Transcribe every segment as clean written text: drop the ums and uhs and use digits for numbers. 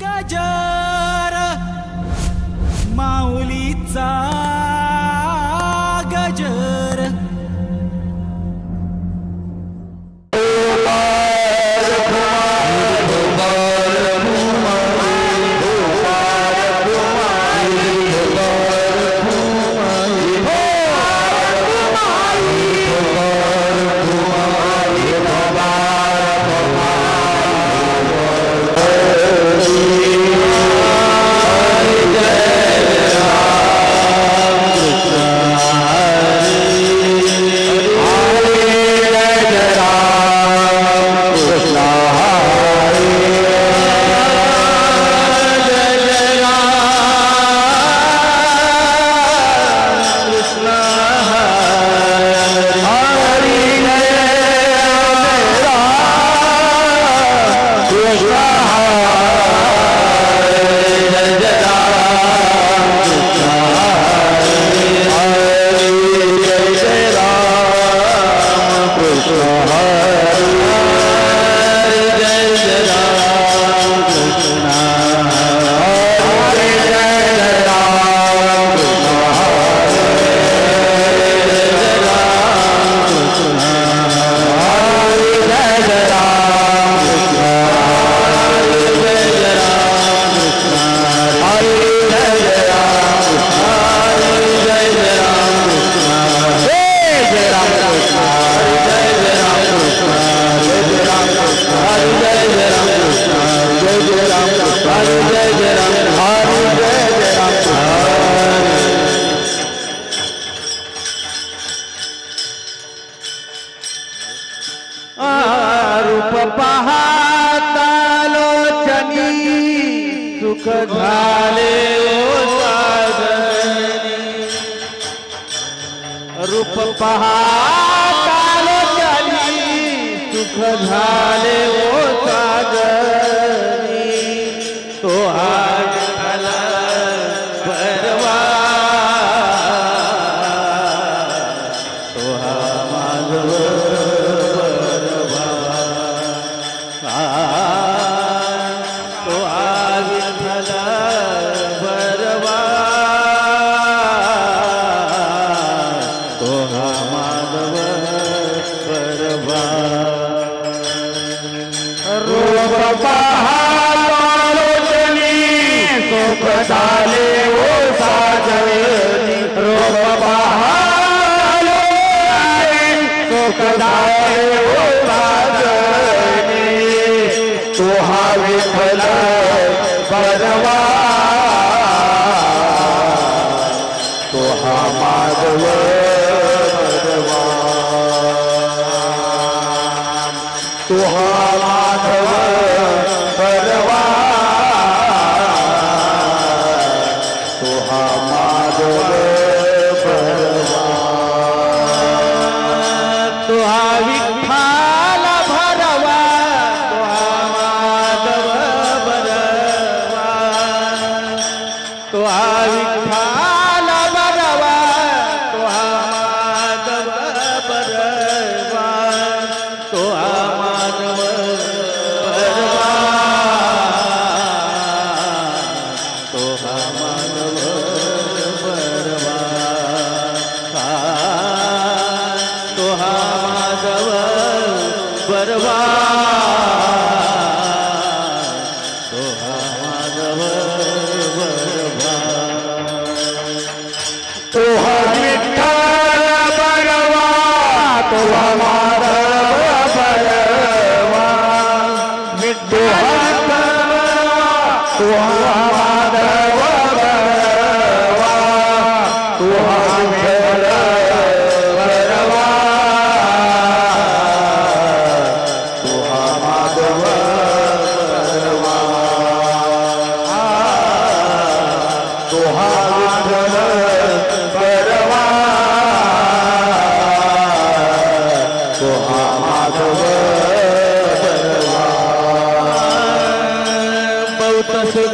गजर माऊलीचा गजर सुख झाले ओ साजनी रूप पाहता लोचनी सुख झाले ओ साजनी तो आज झाला परवा तो हा माधव झाले ओ साजनी रोग बहालो सुख झाले ओ साजनी तो हा विठ्ठल परवा तो हा माधव परवा तो हा माधव परवा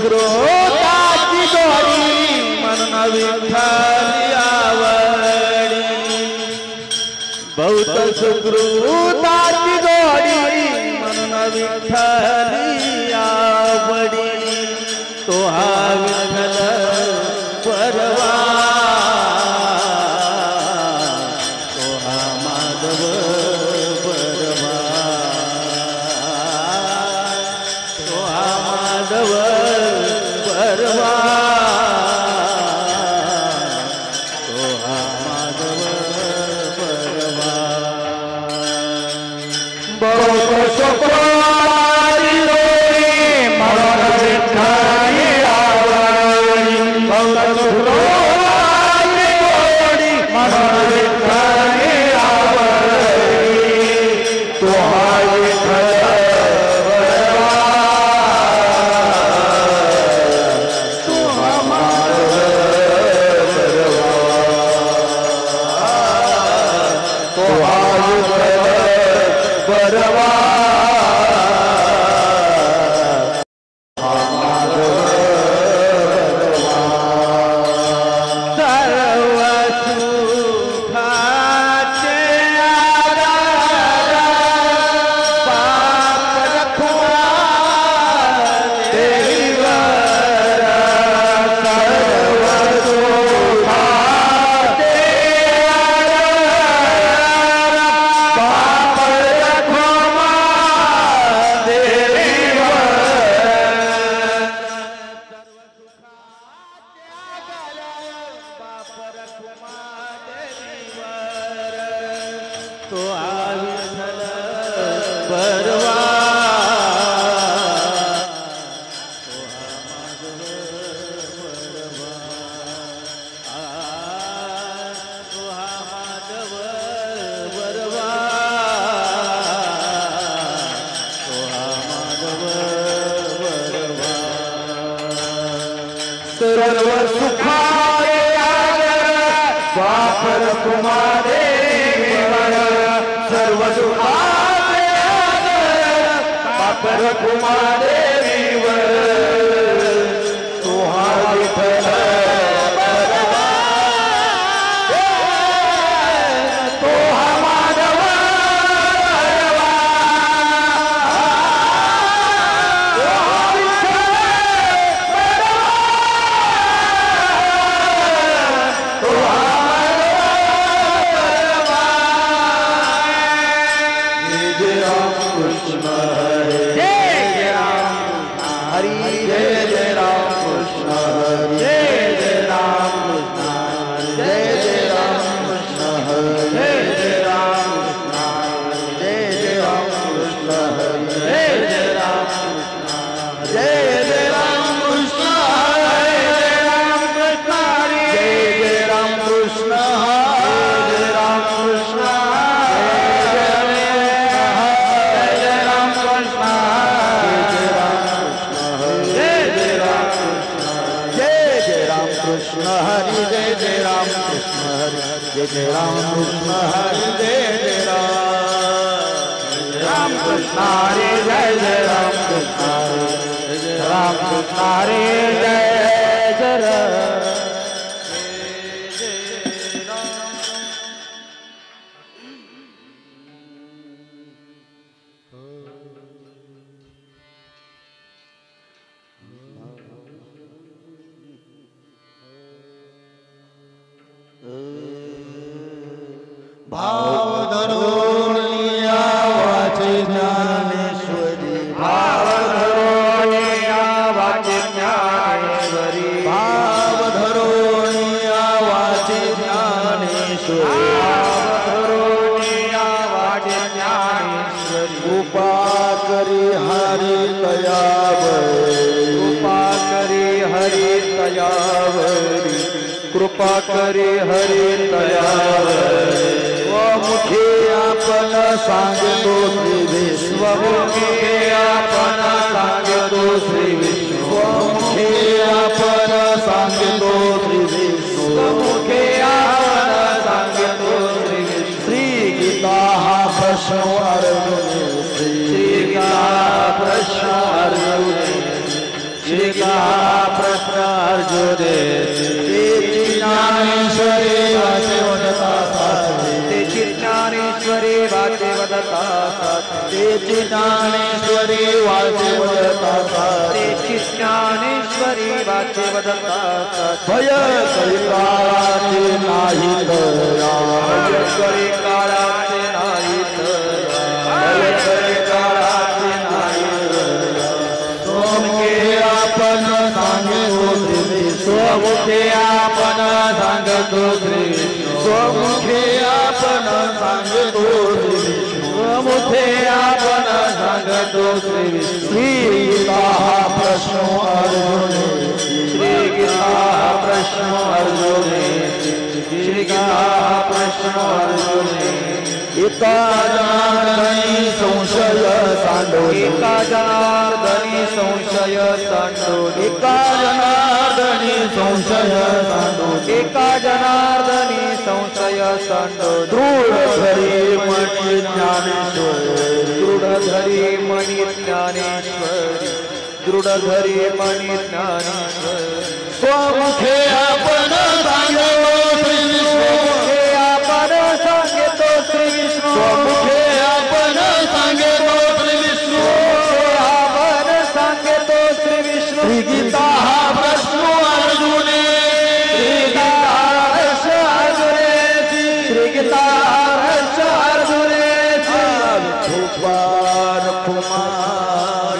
सुकृताची दोरी मन विठ्ठली आवडी बहुत सुकृताची दोरी मन विठ्ठली आवडी तो हा विठ्ठल परवा तो हा माधव परवा तो हा माधव परवा तो हा माधव परवा बहुत सोपारी रोई मन विठ्ठली आवडी बहुत सोपारी रोई मन विठ्ठली आवडी तो हा विठ्ठल परवा तो हा माधव परवा तो हा विठ्ठल परवा तो हा विठ्ठल परवा तो हा माधव परवा तो हा माधव परवा तो हा माधव परवा सर्व सुखाय वापर कुमारे सर्व सुखाय वापर कुमारेवर तो हा विठ्ठल परवा तो हा माधव परवा तो हा विठ्ठल परवा तो हा कृष्ण हरे जय राम हरि जय जय राम कृष्ण हरे जय जय राम कृष्ण जय जय राम कृष्ण हरे जय जय राम कृष्ण जय जय राम कृष्ण हरे जय जय राम कृष्ण जय जय राम कृष्ण हरे जय राम कृष्ण जय जय राम कृष्ण हरे जय राम कृष्ण कृष्ण हरि जय जय राम कृष्ण हरि जय जय राम कृष्ण हरि जय जय राम कृष्ण हरि जय जय राम कृष्ण हरि जय राम कृष्ण हरि जय जय भाव धरून या वाचे ज्ञानेश्वरी भाव धरून या वाचे ज्ञानेश्वरी भाव धरून या वाचे ज्ञानेश्वरी भाव धरून या वाचे ज्ञानेश्वरी कृपा करी हरि तयावरी कृपा करी हरि तयावरी कृपा करी हरि तयावरी मुखे आपण सांगतो श्री विश्व मुखे आपण सांगतो श्री विश्व मुखे आपण सांगतो श्री विश्व मुखे आपण सांगतो श्री विश्व श्री गीता हा प्रश्न अर्जुन श्री गीता प्रश्न अर्जुन श्री गीता प्रश्न अर्जुन ज्ञानेश्वरी वाचे वदता ज्ञानेश्वरी वाचे वदता ज्ञानेश्वरी वाचे वदता ज्ञानेश्वरी ईश्वरी वाचे वदंता भय करी काळाचे नाही तया भय करी काळाचे नाही तया भय करी काळाचे नाही तया स्वमुखे आपण सांगतो स्वमुखे आपण सांगतो स्वमुखे आपण सांगतो स्वमुखे आपण सांगतो श्री गीता प्रश्न अर्जुने श्री गीता प्रश्न अर्जुने श्री गीता प्रश्न अर्जुने एका जनार्दनी संशय सांडो एका जनार्दनी संशय सांडो एका जनार्दनी संशय सांडो एका जनार्दनी संशय सांडो दृढ धरी मणी ज्ञानेश्वरी दृढ धरी मणी ज्ञानेश्वरी दृढ धरी मणी ज्ञानेश्वरी स्वमुखे आपण सांगतो श्री विष्णू आपण सांगतो श्री विष्णू स्वमुखे आपण सांगतो श्री विष्णू आपण सांगतो श्री विष्णू श्री गीता प्रश्न अर्जुने श्री गीता प्रश्न अर्जुने श्री गीता प्रश्न अर्जुने भगवान कुमार भगवान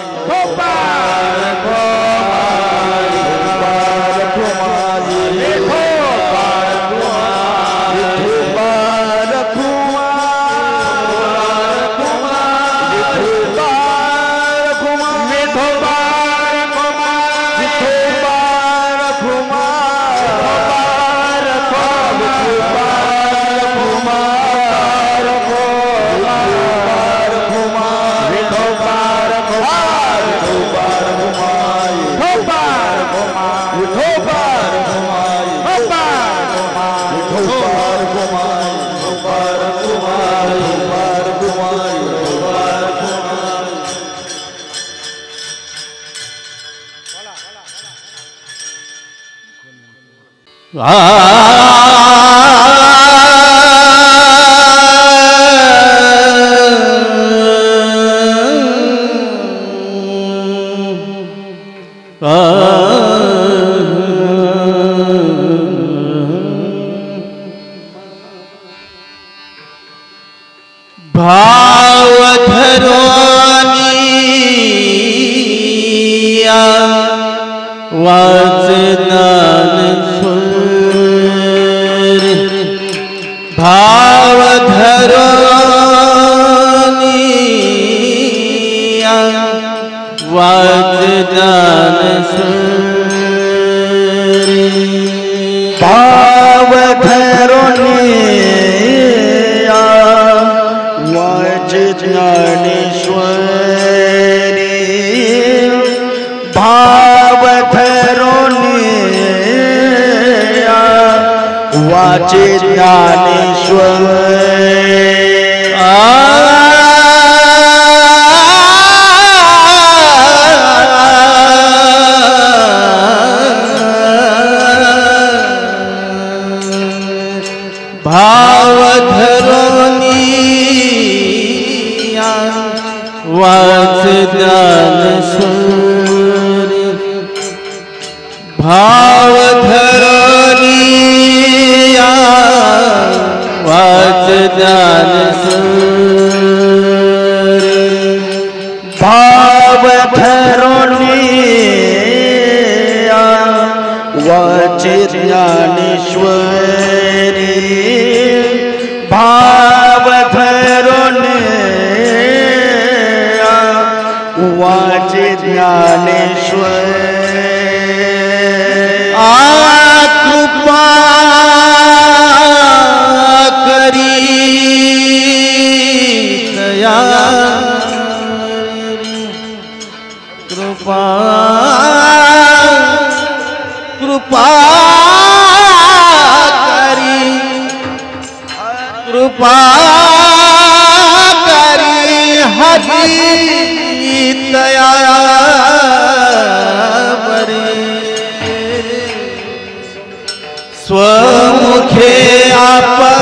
स्वमुखे आपण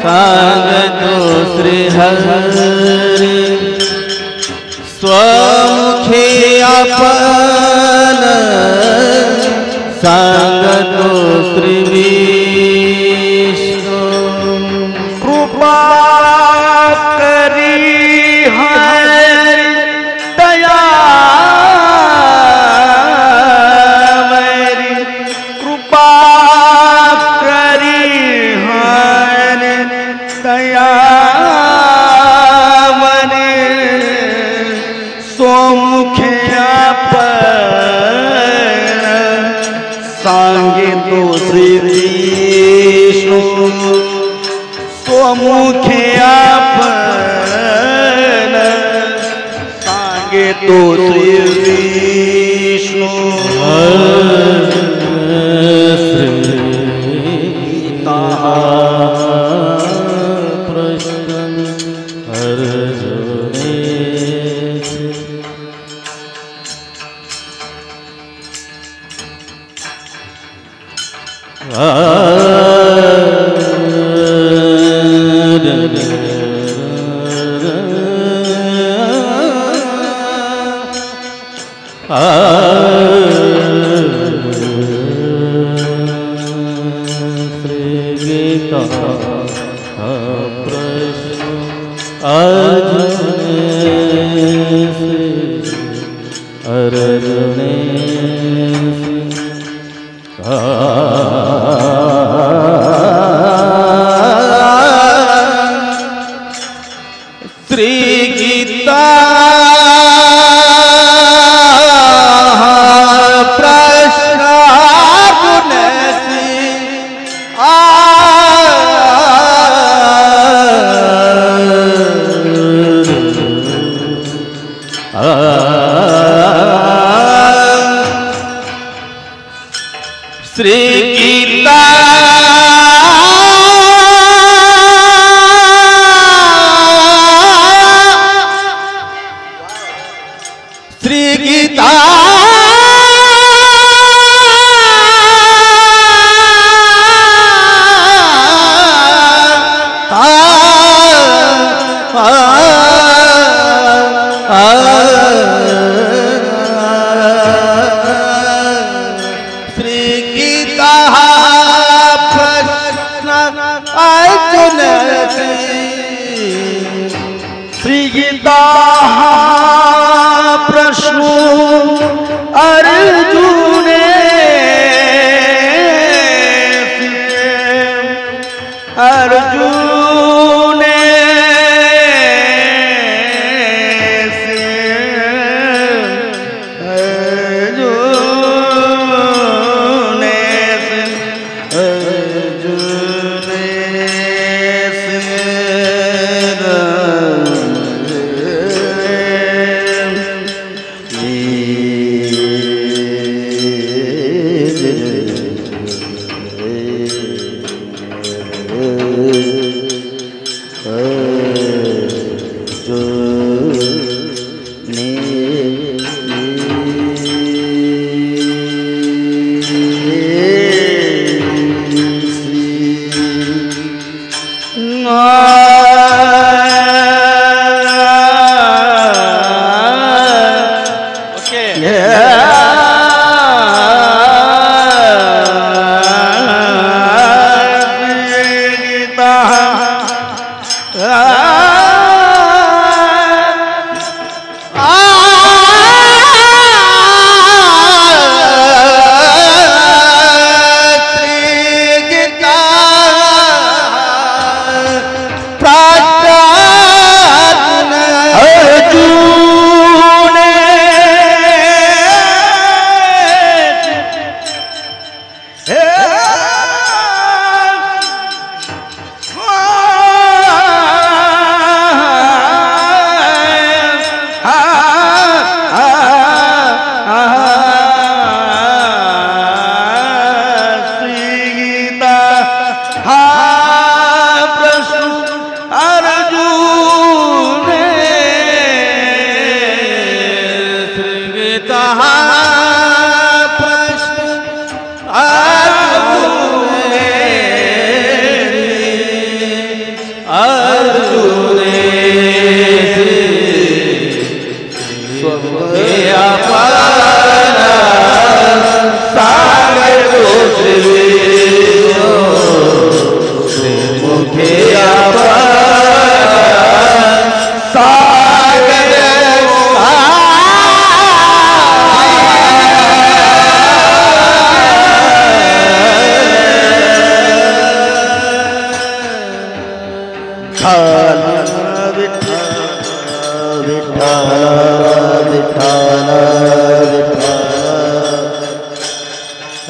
सांगतो श्री हरी स्वमुखे अपन सांगतो श्री विष्णु कृपा करी है दया मेरी कृपा करी है दया सांगे तो श्री विष्णु स्वमुखे आपण सांगे तो श्री विष्णु Yeah.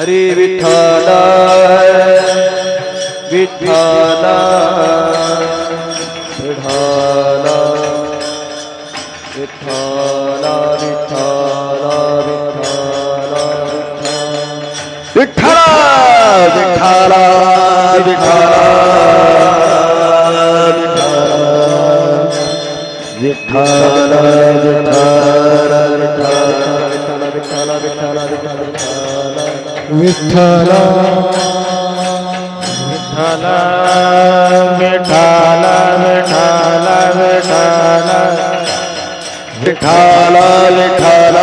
हरी विठ्ठल विठ्ठल विठ्ठल विठ्ठल विठ्ठल विठ्ठल विठ्ठल विठ्ठल विठ्ठल विठ्ठल विठ्ठल विठ्ठल विठ्ठल विठ्ठल विठ्ठल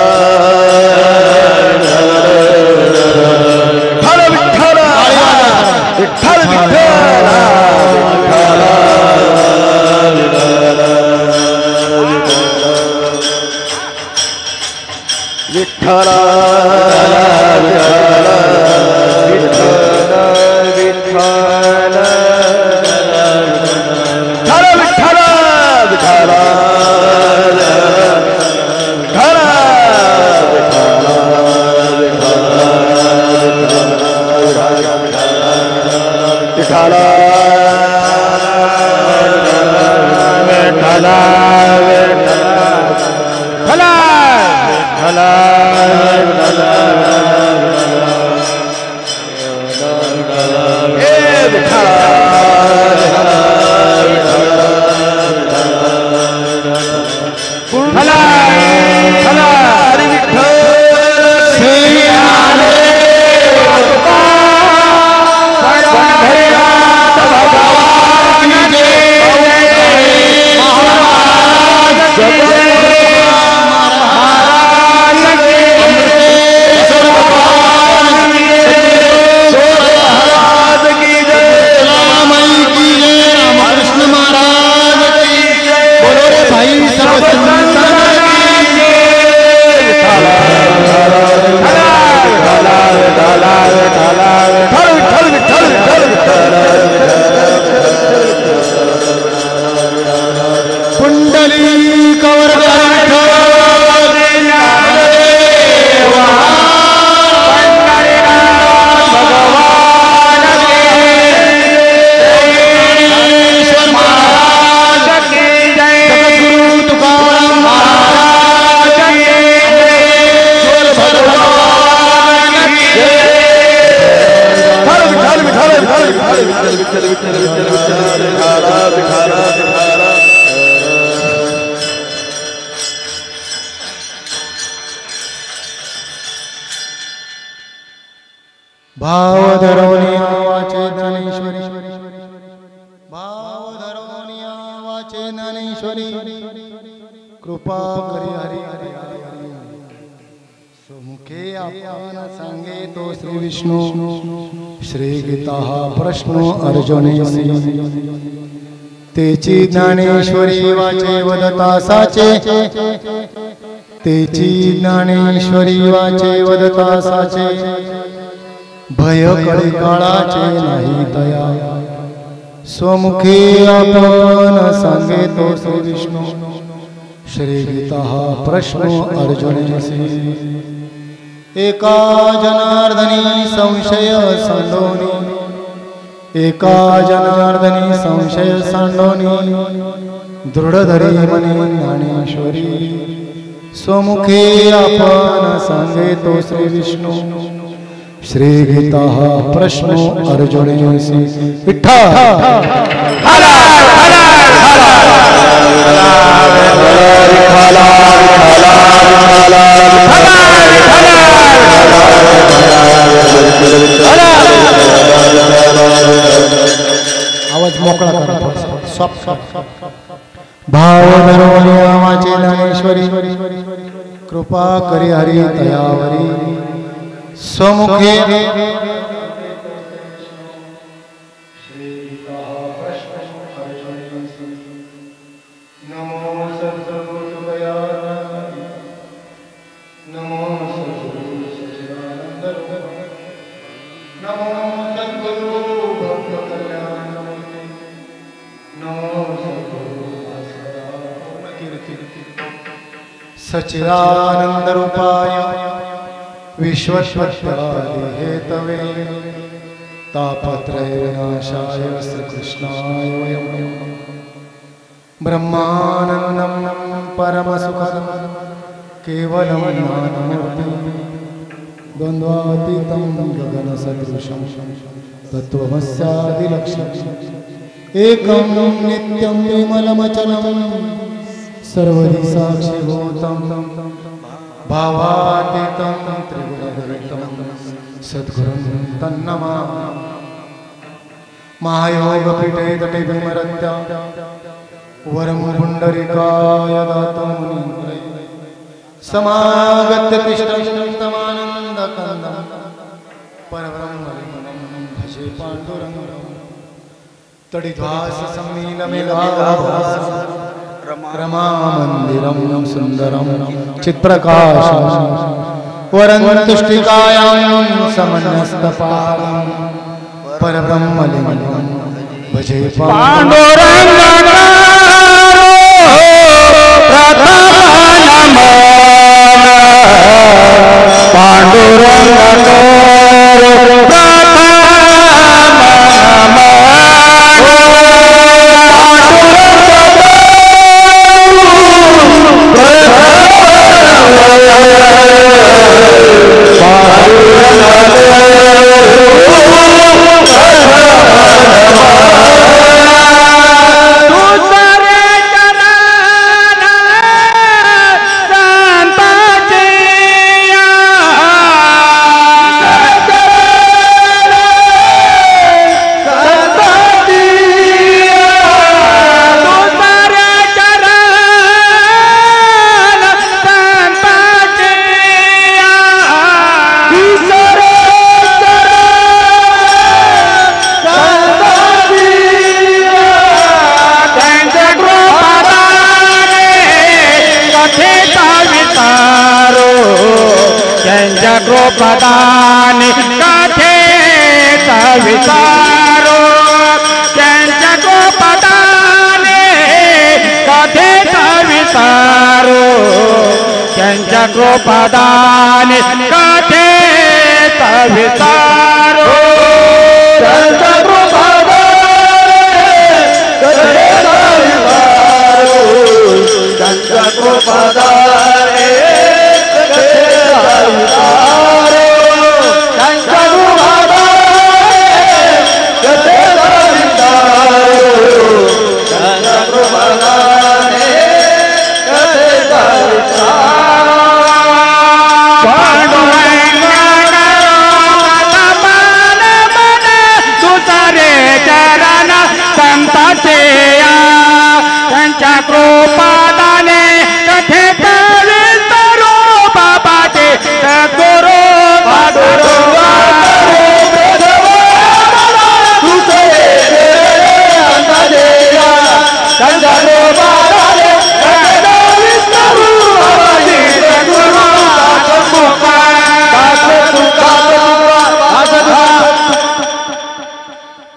कृपा करी हरी हरी हरी सुमुखे आपण सांगे तो श्री विष्णू श्री गीता प्रश्न अर्जुनेसी तेची ज्ञानेश्वरी वाचे वदता साचे तेची ज्ञानेश्वरी वाचे वदता साचे भय कळे काळाचे नाही दया स्वमुखे आपण सांगे तो श्री विष्णू श्री गीता प्रश्न अर्जुनेसी एका जनार्दनी संशय सांडोनी एका जनार्दनी संशय सांडोनी दृढधरी मने ज्ञानेश्वरी स्वमुखे आपण सांगे तो श्री विष्णू श्री गीता प्रश्न अर्जुनेसी विठ्ठल आवाज मोकळा करा भाव धरून वाचे ज्ञानेश्वरी कृपा करी हरी दयावरी स्वमुखे सच्चिदानंद रूपाय विश्वोत्पत्त्यादिहेतवे तापत्रय विनाशाय श्रीकृष्णाय वयं ब्रह्मानन्दं परमसुखदं केवलं ज्ञानमूर्तिं द्वन्द्वातीतं गगनसदृशं तत्त्वमस्यादिलक्ष्यम् एकं नित्यं विमलमचलं सर्वदि साक्षिभूतं भावातीतं त्रिगुणरहितं सद्गुरुं तन्नमामि। महायोगपीठे तटे विमरत्या वरं पुण्डरीकाय दातुं मुनिमुने समागत्य तिष्ठन्तमानन्दकन्दं परब्रह्मं भजे पाण्डुरङ्गं तडिद्वास सम्मीलमेघाभास रमामन्दिरं सुन्दरं चित्प्रकाशं वरन्तुष्टिकायां समन्यस्तपादं परब्रह्मलिङ्गं भजे पाण्डुरङ्गं गोपदानि कथे विचारो त्यांच्या गोपदाने कथे विचारो त्यांच्या गोपदाने कथे विचारो त्यांच्या गोपदाने कथे विचारो त्यांच्या गोपदाने त्यांच्या कृपादाने कथे विचारो बाबाचे सद्गुरु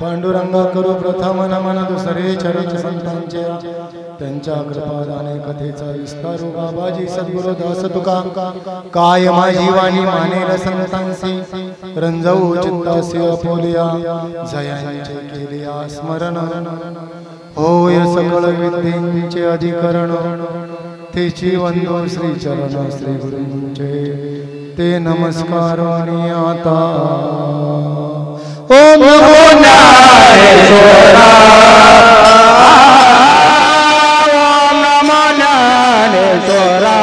पांडुरंगा करू प्रथम नमन दुसरे चरण संतांचे त्यांच्या कृपादाने कथेचा विस्तारू बाबाजी सद्गुरु दास तुका काय माझी वाणी मानेल संतांसी रंजवू चित्तासी अपोलिया जयांचे केलिया स्मरण होय सकळ विद्येचे अधिकरण तेची वंदो श्री चरण श्री गुरुंचे ते नमस्कार आता ओम नमो ज्ञानेश्वरा ओम नमो ज्ञानेश्वरा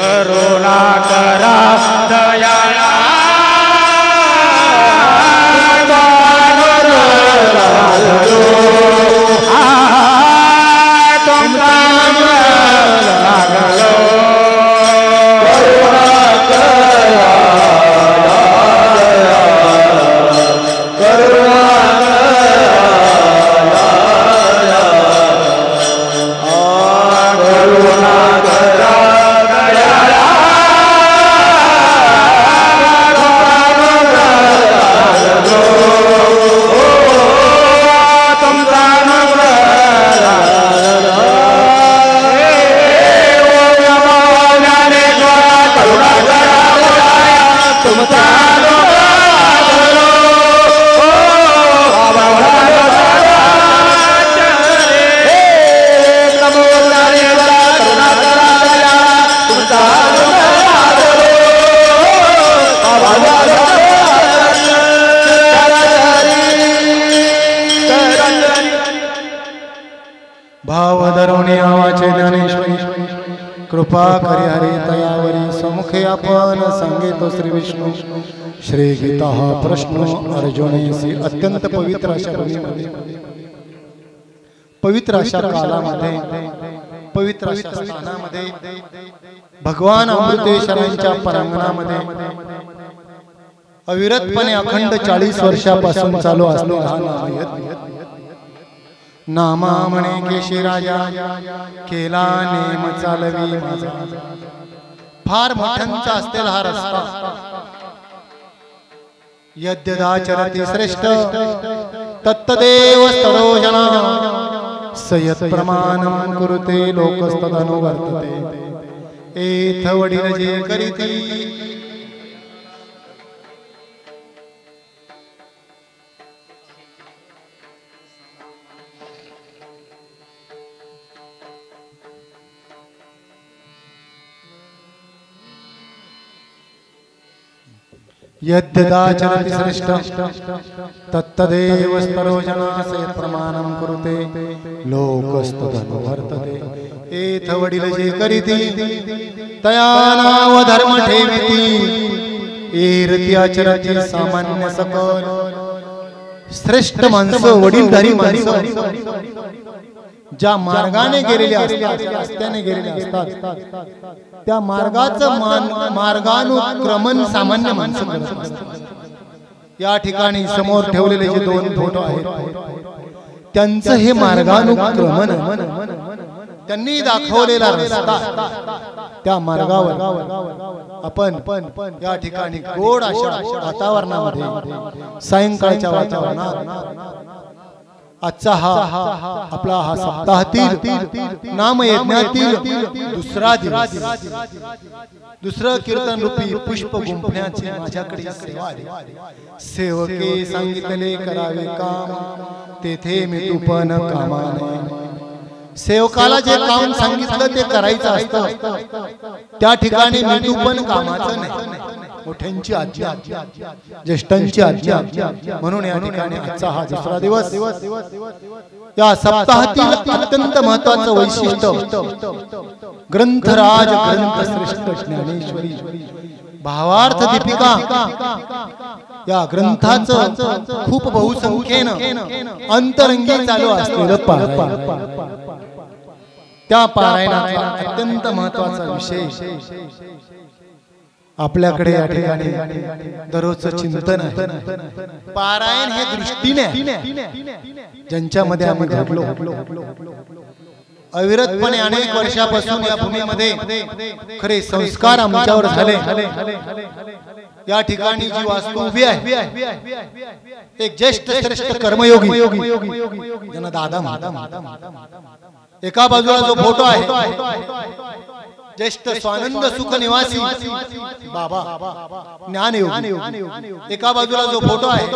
करुणा करा दया लागलो तुमचा लागलो कृपा करी हरी तयावरी समुखे आपण सांगितो श्री विष्णू श्री गीता हा प्रश्न अर्जुनेसी अत्यंत पवित्र अशा भूमीमध्ये पवित्र अशा कालामध्ये पवित्र अशा स्थानामध्ये भगवान अमृतेश्वरांच्या परांगणामध्ये अविरतपणे अखंड 40 वर्षापासून चालू असलेला हा नामयज्ञ नामा म्हणे केशी राजा केला नेम चालवी माझा फार मोठ्यांचा असलेला हा रस्ता यद्यदाचरती श्रेष्ठ तत्तदेव स्तरोजना सयत प्रमाणं कुरुते लोकस्तदनुवर्तते एथ वडील जे करीती यद्यदाचरति श्रेष्ठ तत्तदेव स्तरोजना प्रमाणं कुरुते लोकस्तदनुवर्तते एथ वडील जे करीती तया नाव धर्म ठेविती एरती आचरती सामान्य सकल श्रेष्ठ माणसं वडीलधारी माणसं ज्या मार्गाने गेलेले असतात रस्त्याने गेलेले असतात त्या मार्गाचं मार्गानुक्रमण सामान्य माणसं करत असतात। या ठिकाणी समोर ठेवलेले जे 2 फोटो आहेत त्यांचं हे मार्गानुक्रमण त्यांनी दाखवलेला रस्ता त्या मार्गावर आपण या ठिकाणी गोड अशा वातावरणामध्ये सायंकाळच्या वातावरणात आजचा हा आपला हा सप्ताहातील नामयज्ञातील दुसरा दिवस दुसरं कीर्तन रूपी पुष्प गुंफण्याची माझ्याकडे सेवा आली। सेवके सांगितले करावे काम तेथे मी तुपन कामाने सेवकाला जे काम सांगितलं ते करायचं असतं त्या ठिकाणी मी तुपन कामाचं नाही मोठ्यांची आज्ञा ज्येष्ठांची आज्ञा म्हणून या ठिकाणी आजचा हा दुसरा दिवस या सप्ताहातील अत्यंत महत्त्वाचं वैशिष्ट्य ग्रंथराज ग्रंथश्रेष्ठ ज्ञानेश्वरी भावार्थ दीपिका या ग्रंथाचं खूप बहुसंख्येनं अंतरंगी चालू असलेलं पारायण त्या पारायणाचा अत्यंत महत्त्वाचा विषय आपल्याकडे या ठिकाणी दररोजचं चिंतन आहे। पारायण हे दृष्टीने ज्यांच्यामध्ये आम्ही घडलो अविरतपणे अनेक वर्षापासून या भूमीमध्ये खरे संस्कार आमच्यावर झाले। या ठिकाणी जी वास्तू उभी आहे एक ज्येष्ठ श्रेष्ठ कर्मयोगी ज्यांना दादा म्हणतात। एका बाजूला जो फोटो आहे ज्येष्ठ स्वानंद सुख निवासी बाबा ज्ञानयोगी एका बाजूला जो फोटो आहे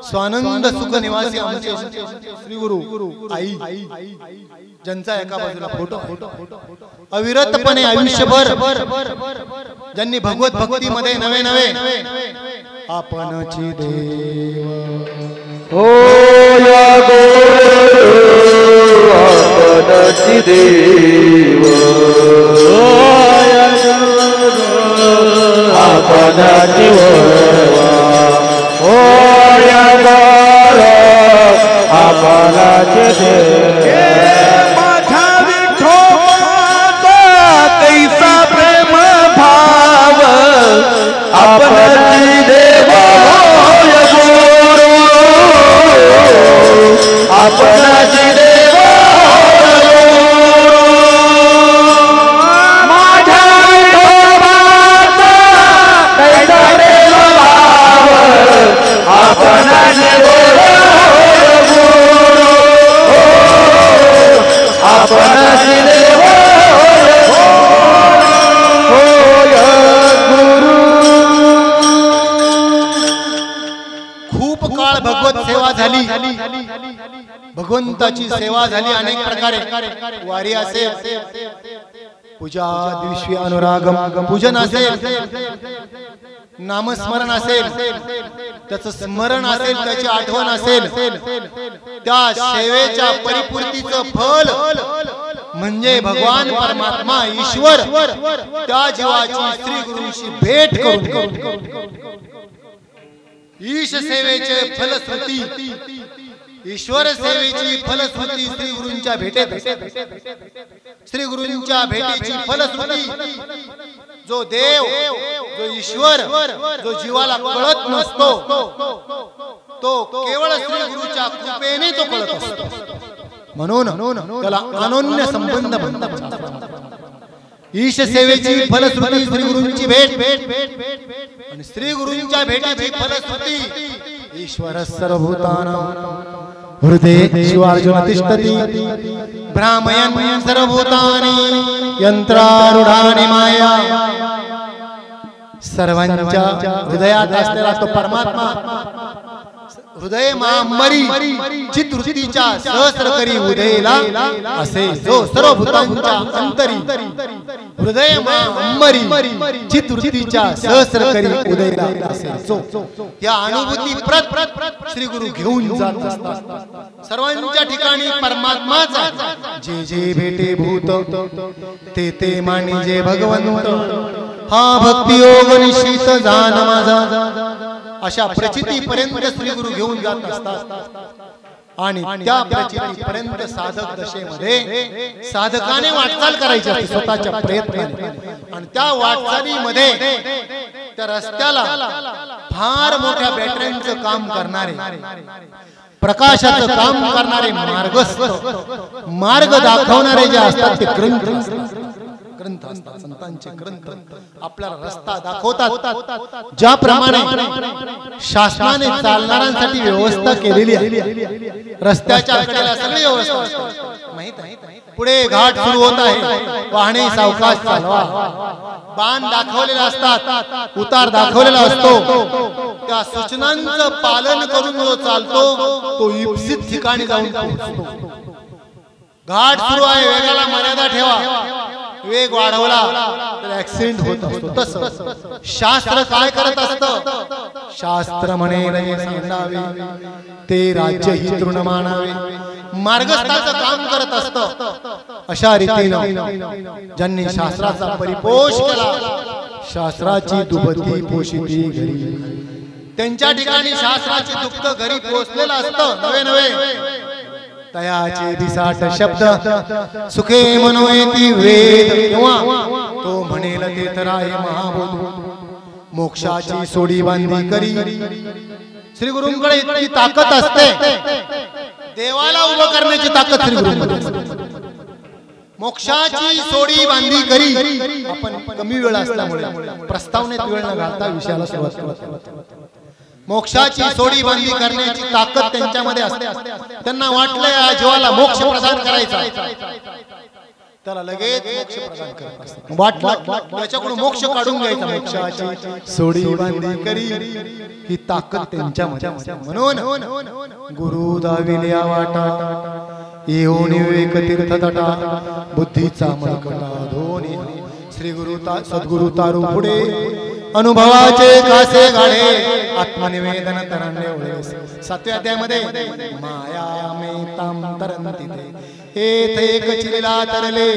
स्वानंद सुख निवासी आमचे श्री गुरु आई ज्यांचा एका बाजूला फोटो अविरतपणे आयुष्यभर ज्यांनी भगवत भक्तीमध्ये नवे नवे आपणची देव हो या गुरु आपणची देव आपणची देव हो या गुरु बालाचे माझ्या विठोबाचा कैसा प्रेम भाव आपणाची देव होय गुरु आपणाची देव माझ्या विठोबाचा कैसा प्रेम भाव आपणाची देव आपणाची देव होय गुरु. खूप काळ भगवत सेवा झाली, भगवंताची सेवा झाली अनेक प्रकारे. वारी असेल, पूजा दिवशी अनुरागम पूजन असेल, नामस्मरण असेल, त्याचं स्मरण असेल, त्याची आठवण असेल, त्या सेवेच्या परिपूर्तीचं फल म्हणजे भगवान परमात्मा ईश्वर त्या जीवाची श्री गुरूंशी भेट करून ईश सेवेचे फलश्रुती, ईश्वर सेवेची फलश्रुती श्री गुरूंच्या भेटेत. श्री गुरूंच्या भेटीची फलश्रुती जो देव, जो ईश्वर, जो जीवाला कळत नसतो तो केवळ श्री गुरूच्या कृपेने तो कळत असतो. म्हणून त्याला अनन्य संबंध म्हणतात. ईश सेवेची फलश्रुती श्री गुरूंची भेट आणि श्री गुरूंच्या भेटीची फलश्रुती ईश्वर सर्वभूतानां हृदये शिवार्जुन तिष्ठति भ्रामयन् सर्वभूतानि यंत्रारूढानि माया. सर्वांच्या हृदयात असलेला तो परमात्मा हृदय मांबरी चित्तवृत्तीच्या सहस्र करी उदयला असे जो सर्व भूतांच्या अंतरी हृदय मांबरी चित्तवृत्तीच्या सहस्र करी उदयला असे जो या अनुभूती प्रत श्री गुरु घेऊन जात असतात. सर्वांच्या ठिकाणी परमात्माचा जे जे भेटे भूत ते ते मानी जे भगवंत हा भक्ती योग निश्चित जान माझा. अशा प्रचितीपर्यंत श्री गुरु घेऊन जात असतात आणि त्या प्रचितीपर्यंत साधक दशेमध्ये साधकाने वाटचाल करायची असते स्वतःच्या प्रयत्नाने. आणि त्या वाटचालीमध्ये त्या रस्त्याला फार मोठ्या बॅटऱ्यांचं काम करणारे, प्रकाशाचं काम करणारे मार्गस्थ, मार्ग दाखवणारे जे असतात ते ग्रंथ असतात. संतांचे ग्रंथ आपल्याला रस्ता दाखवतात. ज्याप्रमाणे शासनाने चालणाऱ्यांसाठी व्यवस्था केलेली आहे, रस्त्याच्या कडेला सगळी व्यवस्था माहित आहे. पुढे घाट सुरू होत आहे, वाहने सावकाश चालवा. बाण दाखवलेले असतात, उतार दाखवलेला असतो. त्या सूचनांचं पालन करून जो चालतो तो इप्सित ठिकाणी जाऊन पोहोचतो. घाट सुरू आहे, वेगाला मर्यादा ठेवा. वेग वाढवला तर ऍक्सिडेंट होत असतो. तसं शास्त्र काय करत असतं? शास्त्र म्हणे सांगावे ते राज्य ही तृण मानावे. मार्गस्थाचं काम करत असतं. अशा रीतीनं ज्यांनी शास्त्राचा परिपोष केला, शास्त्राची दुबती पोशिती घरी, त्यांच्या ठिकाणी शास्त्राची दुःख घरी पोहोचलेलं असतं. नवे नवे तयाचे दिसाट शब्द सुखे मनोयती वेद किंवा तो म्हणेल ते तर आहे महाबोध. मोक्षाची सोडी बांधी करी. श्री गुरूंकडे इतकी ताकद असते, देवाला उभं करण्याची ताकद श्री गुरूंकडे असते. मोक्षाची सोडी बांधी करी. आपण कमी वेळ असल्यामुळे प्रस्तावनेत वेळ न घालता विषयाला सुरुवात करतो. मोक्षाची सोडी बांधी करण्याची ताकद त्यांच्यामध्ये असते. त्यांना वाटलं या जीवाला मोक्ष प्रदान करायचा, त्याला लगेच मोक्ष प्रदान करायचा. वाटलं त्याच्याकडून मोक्ष काढून घ्यायचा. मोक्षाची सोडी बांधी करी ही ताकद त्यांच्यामध्ये. म्हणून गुरु दाविले वाटा येऊन विवेक तीर्थ तटा बुद्धीचा मळकटा धोनी. श्री गुरु सद्गुरु तारू पुढे अनुभवाचे कासे गाढे आत्मनिवेदन तरंगे ओढे. 7व्या अध्यायामध्ये माया मे ताम तरंती ते एक चिलीला तरले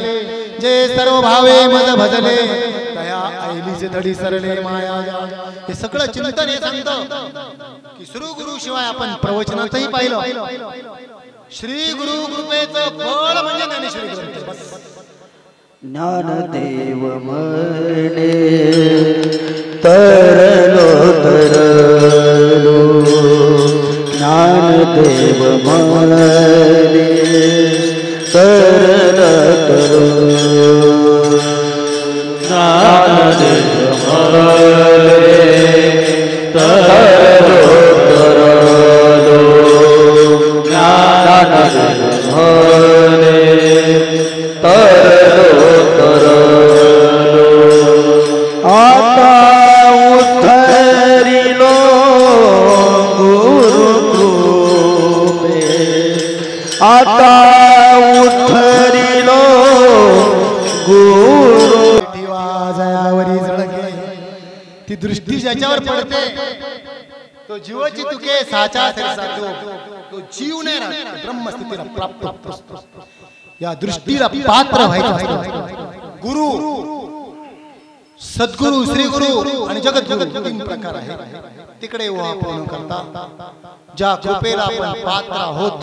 जे सर्व भावे मज भजले तया ऐलीचे धडी सरले माया. हे सगळं चिंतन हे सांगतं की श्री गुरु शिवाय आपण प्रवचनातही पाहिलं श्री गुरु कृपेचं फळ म्हणजे ज्ञानेश्वरी ग्रंथ. बस. ज्ञानदेव म्हणे तरलो तरलो, ज्ञानदेव म्हणे तरल तरलो, ज्ञानदेव म्हणे तरलो तरलो, ज्ञानदेव म्हणे तरलो तरलो. आता उद्धरिलो गुरु कृपे, आता उद्धरिलो गुरु. वाजयावरी झळके ती दृष्टी ज्याच्यावर पडते तो जीवाची तुके साचा तो जीव नाही राहत, ब्रह्मस्थितीला प्राप्त असतो. या दृष्टीला पात्र व्हायचं. गुरु, सद्गुरु, श्री गुरु आणि जगद्गुरु 3 प्रकार आहे. तिकडे पूर्ण करता ज्या कृपेला आपण पात्र आहोत.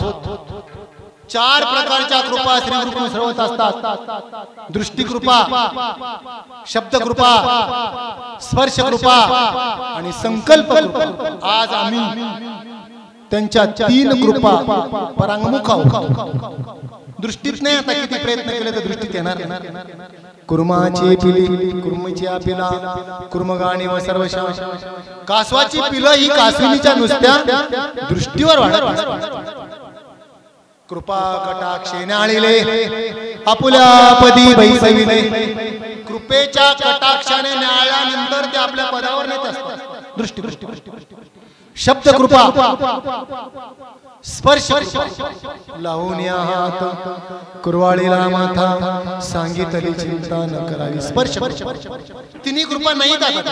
4 प्रकारच्या कृपा श्री गुरु सर्वत असतात. दृष्टी कृपा, शब्द कृपा, स्पर्श कृपा आणि संकल्प कृपा. आज आम्ही त्यांच्या 3 कृपा परांगमुख आहोत. दृष्टीत नाही. आता किती प्रयत्न केले तर दृष्टीत येणार. कुर्माची पिली कुर्मची पिला, कुर्मगाणी व सर्व कासवाची पिलं ही कासविनीच्या नुसत्या दृष्टीवर वाढत. कृपा कटाक्षेने आळिले आपुल्या पदी बैसविले. कृपेच्या कटाक्षाने न्यायानंतर ते आपल्या पदावर नेत असतात. दृष्टी शब्द कृपा, स्पर्श लावून या हात कुरवाळीला माथा, सांगितली चिंता न करावी. स्पर्श 3 कृपा नाही दाखवत,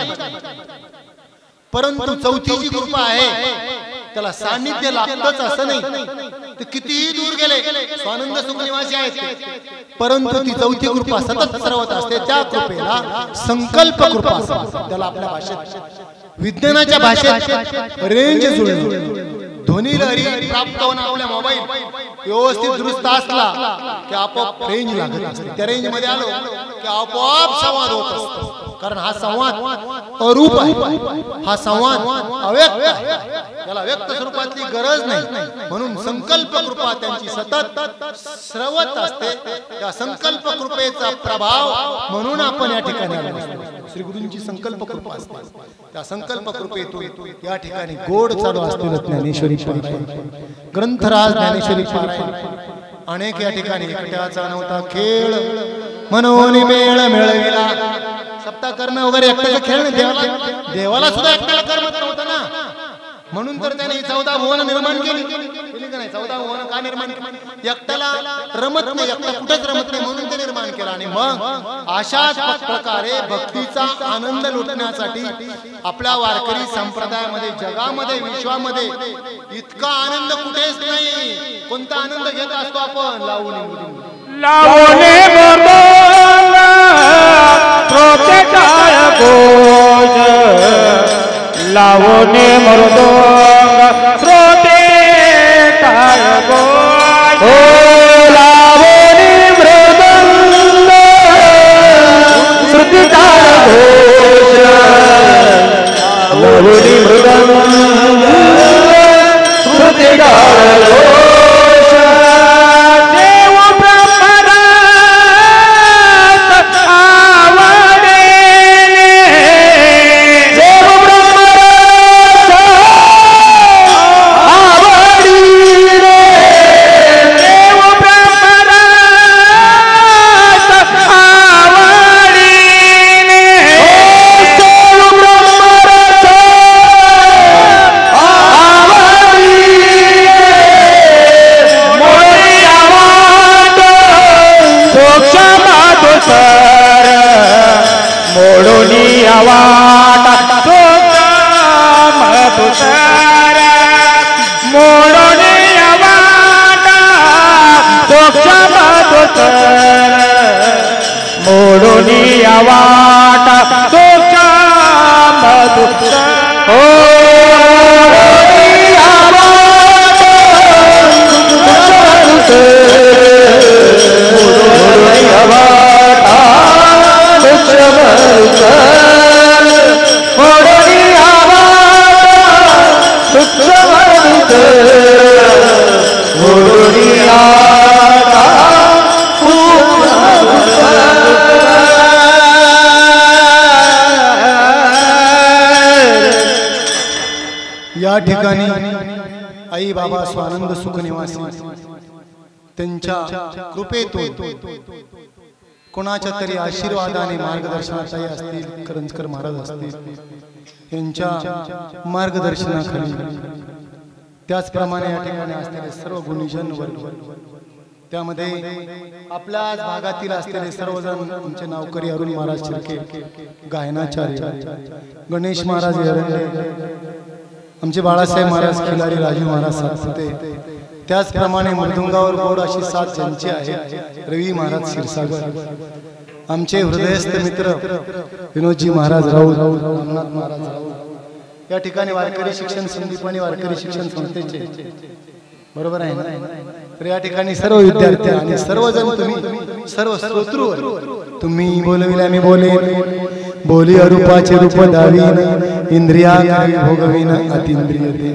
परंतु 4थी जी कृपा आहे त्याला सानिध्य लागतच असं नाही. ते कितीही दूर गेले स्वानंद सुख निवासी आहेत, परंतु ती 4थी कृपा सतत सर्वत असते. त्या कृपेला संकल्प कृपा, त्याला आपल्या भाषेत विज्ञानाच्या भाषेत रेंज जुळली. ध्वनी लहरी प्राप्त होऊन आपल्या मोबाईल व्यवस्थित दुरुस्त असला की आपोआप रेंज लागत असते. त्या रेंज मध्ये आलो की आपोआप संवाद होत असतो. कारण हा संवाद अरूप आहे, हा संवाद अव्यक्त आहे, त्याला व्यक्त स्वरूपातली गरज नाही. म्हणून संकल्प कृपा त्यांची सतत स्रवत असते. त्या संकल्प कृपेचा प्रभाव म्हणून आपण या ठिकाणी आलो असतो. श्री गुरूंची संकल्प कृपा असते. त्या संकल्प कृपेतून या ठिकाणी गोड चालू असतील ज्ञानेश्वरी ग्रंथराज, ज्ञानेश्वरी अनेक या ठिकाणी एकट्याचा नव्हता खेळ म्हणून मेळ मिळविला. सप्ताह करणं वगैरे एकट्याचा खेळ देवाला सुद्धा एकट्याला करमत नव्हतं ना. म्हणून तर त्याने 14 भुवन निर्माण केली का नाही? 14 भुवन का निर्माण केली? एकट्याला रमत नाही, एकटा कुठेच रमत नाही म्हणून ते निर्माण केलं. आणि मग अशाच प्रकारे भक्तीचा आनंद लुटण्यासाठी आपल्या वारकरी संप्रदायामध्ये, जगामध्ये, विश्वामध्ये इतका आनंद कुठेच नाही. कोणता आनंद घेत असतो आपण? लावणे लावणे मृदंग श्रोते टाळ घोष, लावणे मृदंग श्रुती टाळ घोष, लावणे मृदंग श्रुती टाळ घोष. या ठिकाणी आई बाबा स्वानंद सुख निवासी त्यांच्या कृपेतून कोणाच्या तरी आशीर्वादाने मार्गदर्शनाचाही असतील करंजकर महाराज असतील यांच्या मार्गदर्शनाखाली त्याचप्रमाणे या ठिकाणी असलेले सर्व गुणीजन वर्ग त्यामध्ये आपल्याच भागातील असलेले सर्वजण आमचे नावकरी अरुण महाराज शिर्के गायनाचार्य गणेश महाराज आमचे बाळासाहेब महाराज खिलारी राजू महाराज सातपुते त्याचप्रमाणे मृदुंगावर गोड अशी साथ ज्यांची आहे रवी महाराज क्षीरसागर आमचे हृदयस्थ मित्र विनोदजी महाराज राऊत रामनाथ महाराज राऊत या ठिकाणी वारकरी शिक्षण संदीपानी वारकरी शिक्षण संस्थेचे बरोबर आहे ना तर या ठिकाणी सर्व विद्यार्थी आणि सर्वजण तुम्ही सर्व श्रोतृ तुम्ही बोलविला मी बोले बोली अरूपाचे रूप दावीन इंद्रिया भोगवीन अतिंद्रिय दे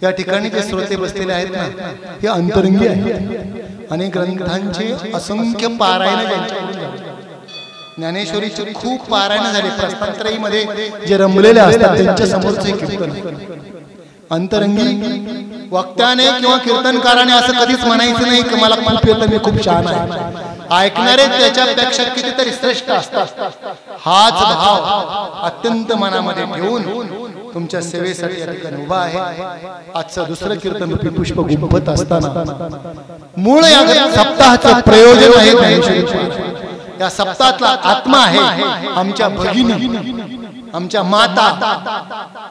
या ठिकाणी जे श्रोते बसलेले आहेत ना हे अंतरंगी आहेत आणि ग्रंथांचे असंख्य पारायण ज्यांच्याकडून झाले ज्ञानेश्वरीचे खूप पारायण झाले प्रस्थानत्रयीमध्ये जे रमलेले असतात त्यांच्या समोरचे कीर्तन अंतरंगी वक्त्याने किंवा कीर्तनकाराने असं कधीच म्हणायचं नाही की मला खूप येतं मी खूप छान आहे ऐकणारे त्याच्यापेक्षा कितीतरी श्रेष्ठ असतात हाच भाव अत्यंत मनामध्ये ठेवून तुमच्या सेवेसाठी या ठिकाणी उभा आहे आजचं दुसरं कीर्तन रूपी पुष्प गुंफत असताना मूळ या सप्ताहाचं प्रयोजन आहे या सप्ताहातला आत्मा आहे आमच्या भगिनी आमच्या माता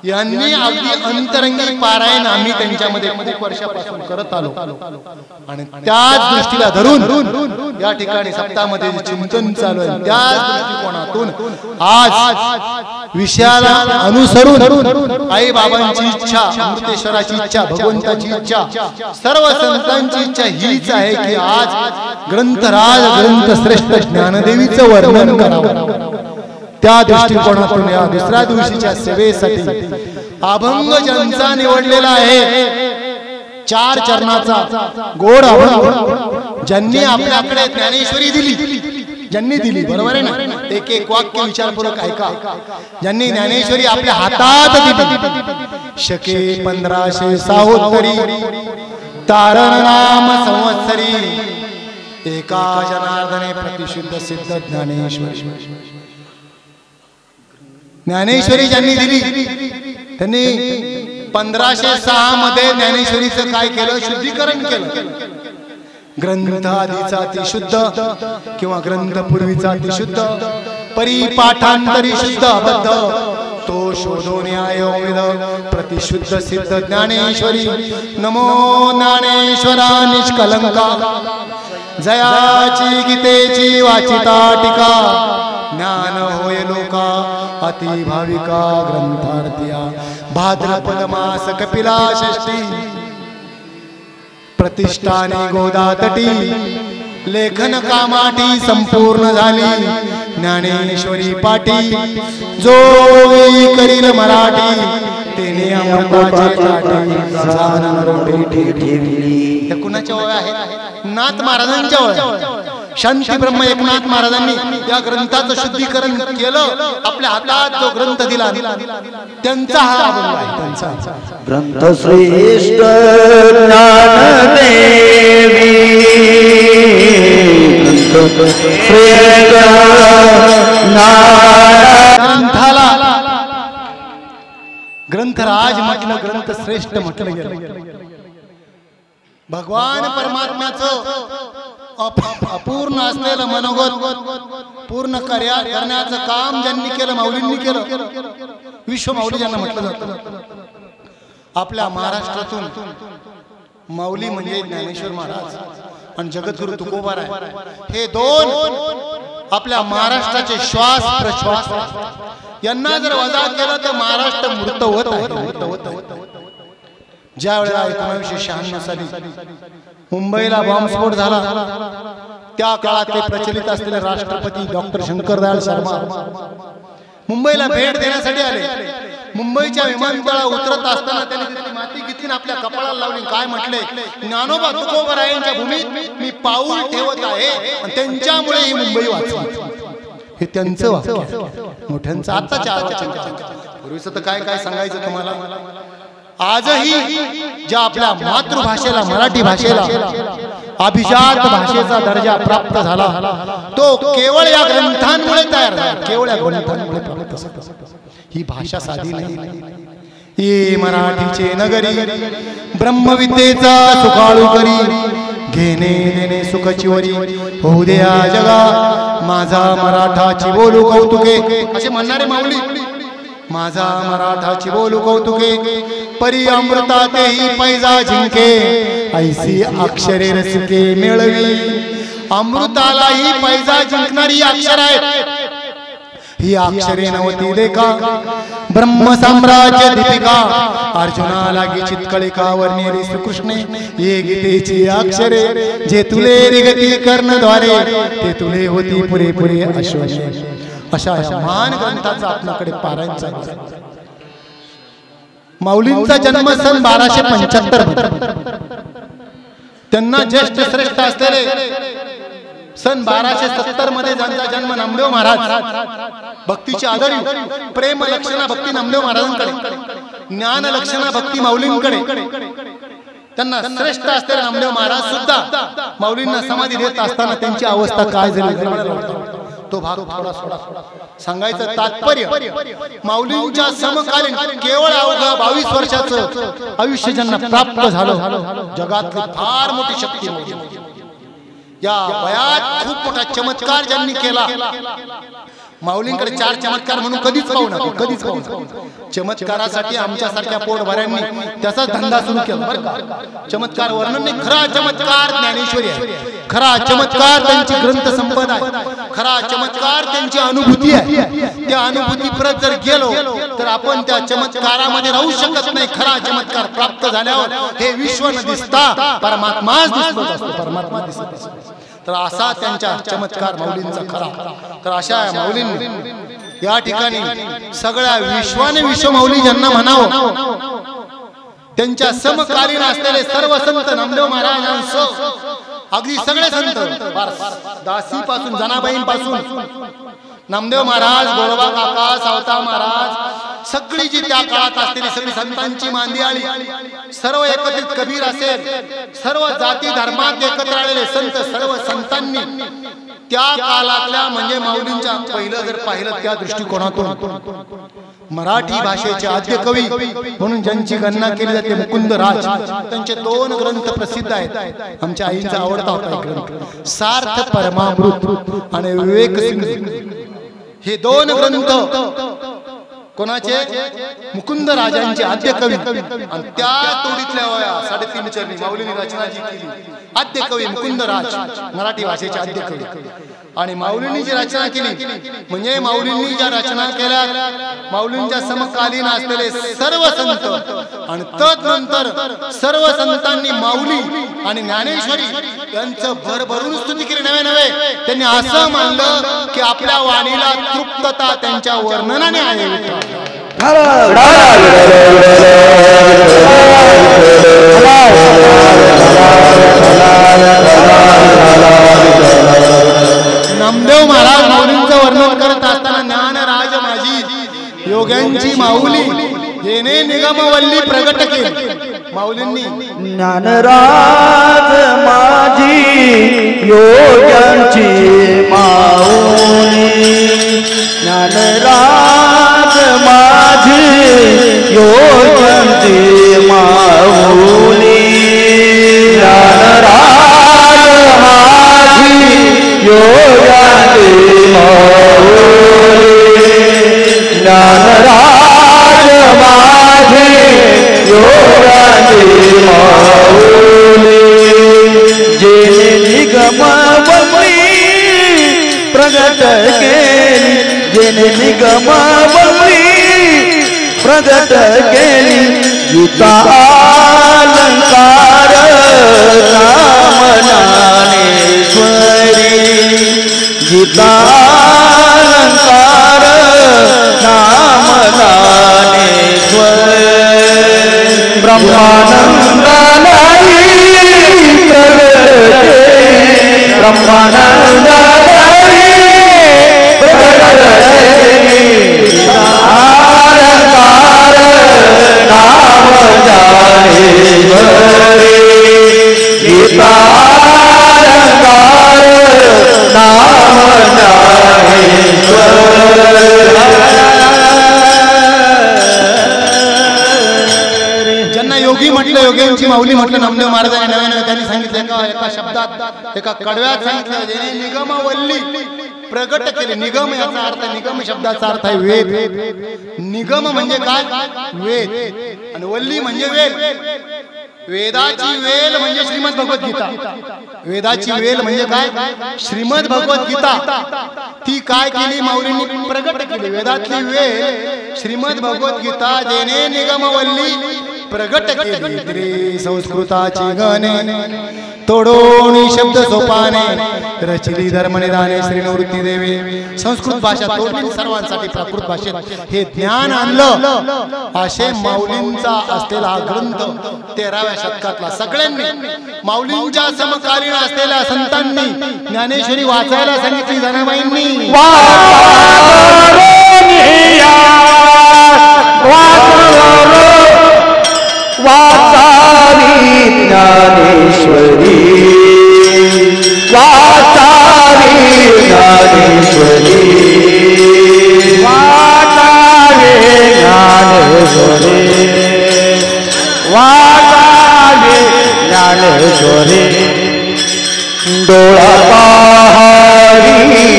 यांनी अगदी अंतरंगी पारायण आम्ही त्यांच्यामध्ये खूप वर्षापासून करत आलो आणि त्याच दृष्टीला धरून या ठिकाणी सप्ताहामध्ये चिंतन चालू आहे त्याच दृष्टिकोनातून आज विषयाला अनुसरून आई बाबांची इच्छा अमृतेश्वराची इच्छा भगवंताची इच्छा सर्व संतांची इच्छा हीच आहे की आज ग्रंथराज ग्रंथश्रेष्ठ ज्ञानदेवीचं वर्णन करावं त्या दृष्टिकोनातून या दुसऱ्या दिवशीच्या सेवेसाठी अभंग ज्यांचा निवडलेला आहे 4 चरणाचा गोड अभंग ज्यांनी आपल्याकडे ज्ञानेश्वरी दिली ज्यांनी दिली बरोबर आहे ना एक एक वाक्य विचारपूर्वक ऐका ज्यांनी ज्ञानेश्वरी आपल्या हातात दिली शके 1500 साहोत्तरी तारण नाम संवत्सरी एका जनार्दने प्रतिशुद्ध सिद्ध ज्ञानेश्वरी ज्ञानेश्वरी ज्यांनी दिली त्यांनी 1506 मध्ये ज्ञानेश्वरीचं काय केलं शुद्धीकरण केलं ग्रंथ आधीचा ती शुद्ध किंवा ग्रंथ पूर्वीचा ती शुद्ध परिपाठांतरी शुद्ध अबद्ध तो शोधो न्यायोविद प्रतिशुद्ध सिद्ध ज्ञानेश्वरी नमो ज्ञानेश्वरा निष्कलंका जयाची गीतेची वाचिता टीका ज्ञान होय लोका अति भाविका ग्रंथार्थिया भाद्रपद मास कपिला षष्ठी प्रतिष्ठाने गोदातटी लेखन कामाटी संपूर्ण झाली ज्ञानेश्वरी पाटी जो करील मराठी तेने अमृताचे ताटी जानन रोटी ठेवली हे कुणाच्या ओव्या आहेत नाथ महाराजांच्या ओव्या शांती ब्रह्म एकनाथ महाराजांनी या ग्रंथाचं शुद्धीकरण केलं आपल्या हातात जो ग्रंथ दिला त्यांचा हा अभंग आहे त्यांचा ग्रंथ श्रेष्ठ ज्ञानदेवी ग्रंथ श्रेष्ठ ग्रंथाला ग्रंथराज म्हटलं ग्रंथ श्रेष्ठ म्हटलं गेलं भगवान परमात्म्याचं अपूर्ण असलेलं मनोगत पूर्ण करण्याचं काम ज्यांनी केलं माऊलींनी केलं विश्व माऊली ज्यांना म्हटलं जातं आपल्या महाराष्ट्रातून माऊली म्हणजे ज्ञानेश्वर महाराज आणि जगद्गुरु तुकोबाराय हे दोन आपल्या महाराष्ट्राचे श्वास प्रश्वास यांना जर वजा केलं तर महाराष्ट्र मृत होत ज्या वेळेला 1996 साली मुंबईला बॉम्बस्फोट झाला त्या काळात ते प्रचलित असलेले राष्ट्रपती डॉक्टर शंकरदयाळ शर्मा मुंबईला भेट देण्यासाठी आले मुंबईच्या विमानतळावर उतरत असताना त्यांनी तिथली माती घेतली आपल्या कपाळाला लावली काय म्हटले ज्ञानोबा तुकोबारायांच्या भूमीत मी पाऊल ठेवत आहे आणि त्यांच्यामुळे ही मुंबई वाचली हे त्यांचं वाक्य मोठ्यांचं आताच्या पूर्वीचं तर काय काय सांगायचं तुम्हाला आजही ज्या आपल्या मातृभाषेला मराठी भाषेला अभिजात भाषेचा दर्जा प्राप्त झाला तो केवळ या ग्रंथांमुळे तयार झाला, केवळ या ग्रंथांमुळे प्राप्त झाला. ही भाषा साधी नाही. ये मराठीचे नगरी ब्रह्मविद्येचा सुकाळू करी, घेणे देणे सुखचिवरी होऊ दे या जगा माझा मराठाची बोलू कौतुके, असे म्हणणारे माऊली. माझा मराठाची बोलू कौतुके परी अमृता तेही पैजा जिंके, ऐसी अक्षरे रसिके मिळवी. अमृतालाही पैजा जिंकणारी अक्षर आहेत. ही अक्षरे नव्हती देखा ब्रह्म साम्राज्य दीपिका, अर्जुनाला चितकळिका वर्णिली श्रीकृष्णे. ये गीतेची अक्षरे जे तुले रिगती कर्णद्वारे ते तुले होती पुरेपुरे अश्वने. अशा मान ग्रंथाचा आपल्याकडे पारायण चालू आहे. माऊलींचा जन्म सन 1275. त्यांना ज्येष्ठ श्रेष्ठ असलेले सन 1270 मध्ये ज्यांचा जन्म नामदेव महाराज भक्तीची आदरी प्रेम लक्षणा भक्ती नामदेव महाराजांकडे, ज्ञान लक्षणा भक्ती माऊलींकडे. त्यांना श्रेष्ठ असलेले नामदेव महाराज सुद्धा माऊलींना समाधी देत असताना त्यांची अवस्था काय झाली तो भाग थोडा सांगायचं तात्पर्य. माऊलींच्या समकालीन केवळ अवघा 22 वर्षाचं आयुष्य ज्यांना प्राप्त झालं, जगातली फार मोठी शक्ती. या वयात खूप मोठा चमत्कार ज्यांनी केला. माऊलींकडे 4 चमत्कार म्हणून कधीच पाहू नका, कधीच पाहू नका. चमत्कारासाठी आमच्यासारख्या पोटभऱ्यांनी त्याचा धंदा सुरू केला. चमत्कार वर्णन नाही, खरा चमत्कार ज्ञानेश्वरी आहे. खरा चमत्कार त्यांची ग्रंथ संपदा आहे. खरा चमत्कार त्यांची अनुभूती आहे. त्या अनुभूती परत जर गेलो तर आपण त्या चमत्कारामध्ये राहू शकत नाही. खरा चमत्कार प्राप्त झाल्यावर हे विश्व न दिसता परमात्माच दिसतो, परमात्मा दिसतो. तर असा त्यांच्या चमत्कार माऊलींचा खरा. तर अशा माऊलींनी या ठिकाणी सगळ्या विश्वाने विश्व माऊली ज्यांना म्हणावं त्यांच्या समकालीन असलेले सर्व संत नामदेव महाराजांसह अगदी सगळे संत दासी पासून जनाबाईंपासून नामदेव महाराज, गोळोबा काका, सावता महाराज, सगळी जी त्या काळात असलेली सगळी संतांची मांदियाळी, सर्व एकत्रित कबीर असेल, सर्व जाती धर्मात एकत्र आलेले संत, सर्व संतांनी त्या काळातल्या म्हणजे माऊलींच्या पहिलं जर पाहिलं त्या दृष्टिकोनातून मराठी भाषेचे आद्य कवी म्हणून ज्यांची गणना केली जाते मुकुंद राज, त्यांचे 2 ग्रंथ प्रसिद्ध आहेत. आमच्या आईचा आवडता होता ग्रंथ सार्थ परमामृत आणि विवेक सिंह. हे 2 ग्रंथ कोणाचे? मुकुंद राजांचे आद्य कवी. आणि त्या तोडीतल्या वया 3.5 चरणी माऊलींनी रचना जी केली. आद्य कवी मुकुंद राज मराठी भाषेचे आद्य कवी. आणि माऊलींनी जी रचना केली म्हणजे माऊलींनी ज्या रचना केल्या माऊलींच्या समकालीन असलेले सर्व संत आणि तदनंतर सर्व संतांनी माऊली आणि ज्ञानेश्वरी यांचं भरभरून स्तुती केली. नव्हे त्यांनी असं मानलं की आपल्या वाणीला तृप्तता त्यांच्या वर्णनाने आहे. नामदेव महाराज माऊलींचं वर्णन करत असताना ज्ञानराज माझी योग्यांची माऊली येणे निगमवल्ली प्रगट केली. माऊलींनी ज्ञानराज माझी योग्यांची माऊली, ज्ञानराज माझी योग्यांची माऊली, ज्ञानराज माझी योग्यांची माऊली, ज्ञानराज माझी योग्यांची माऊली, जेने निगमवल्ली प्रगट केली, जेने निगमवल्ली प्रगट केली, गीता अलंकार नाम ज्ञानेश्वरी, गीता अलंकार नाम ज्ञानेश्वरी, ब्रह्मानंदालयी प्रगटे, ब्रह्मानंदालयी प्रगटे, अलंकार नाम योग्यांची माऊली म्हटलं नामदेव महाराजांनी नव्याने त्यांनी सांगितलं एका शब्दात एका कडव्यात सांगितलं ज्याने निगमवल्ली प्रगट केले. निगम याचा अर्थ, निगम शब्दाचा अर्थ आहे वेद. निगम म्हणजे काय? वेद. आणि वल्ली म्हणजे वेल. वेदाची वेल म्हणजे श्रीमद भगवद्गीता. वेदाची वेल म्हणजे काय? श्रीमद भगवद्गीता. ती काय केली? माऊलींनी प्रगट केली. वेदातली वेल श्रीमद भगवद्गीता जेने निगमवल्ली प्रगट केली. रे संस्कृताची गणे तोडोनी शब्द सोपाने रचिली धर्मनिदाने श्री निवृत्ती देवी. संस्कृत भाषा तोडली सर्वांसाठी प्राकृत भाषेत हे ज्ञान आणलं. असे माऊलींचा असलेला हा ग्रंथ 13व्या शतकातला सगळ्यांनी माऊलींच्या समकालीन असलेल्या संतांनी ज्ञानेश्वरी वाचायला सांगितली. जनाबाईंनी वाचावी ज्ञानेश्वरी, वाचावी ज्ञानेश्वरी, वाचावी ज्ञानेश्वरी, वाचावी ज्ञानेश्वरी. डोळा पाहारी,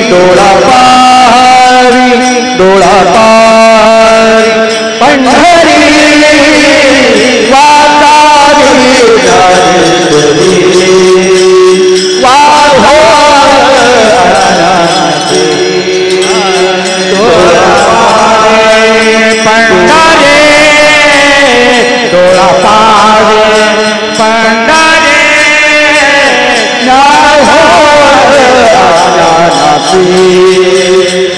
डोळा पाहारी, डोळा पाहारी पंढरी, वाचावी ज्ञानेश्वरी, वाहो डोळा पंढरी, डोळा पाहारी पंढरी, ज्ञान हो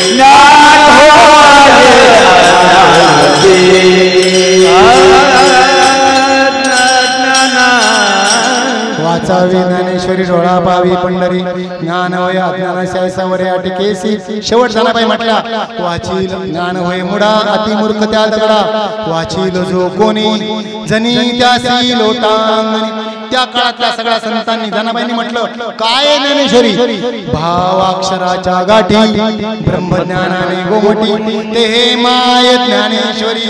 ज्ञान हो वाचावी ज्ञानेश्वरी, डोळा पावी पंढरी, ज्ञान होय अज्ञानाशाय सवरे अटकेसी. शेवट जनाबाई म्हटला वाचील ज्ञान होय मुडा अति मूर्ख त्या दगडा, वाचील जो कोणी जनी त्यासी लोटांगणी. त्या काळातल्या सगळ्या संतांनी जनाबाईंनी म्हटलं काय ज्ञानेश्वरी? भावाक्षराच्या गाठी ब्रह्मज्ञानाने गोमटी, ते हे माय ज्ञानेश्वरी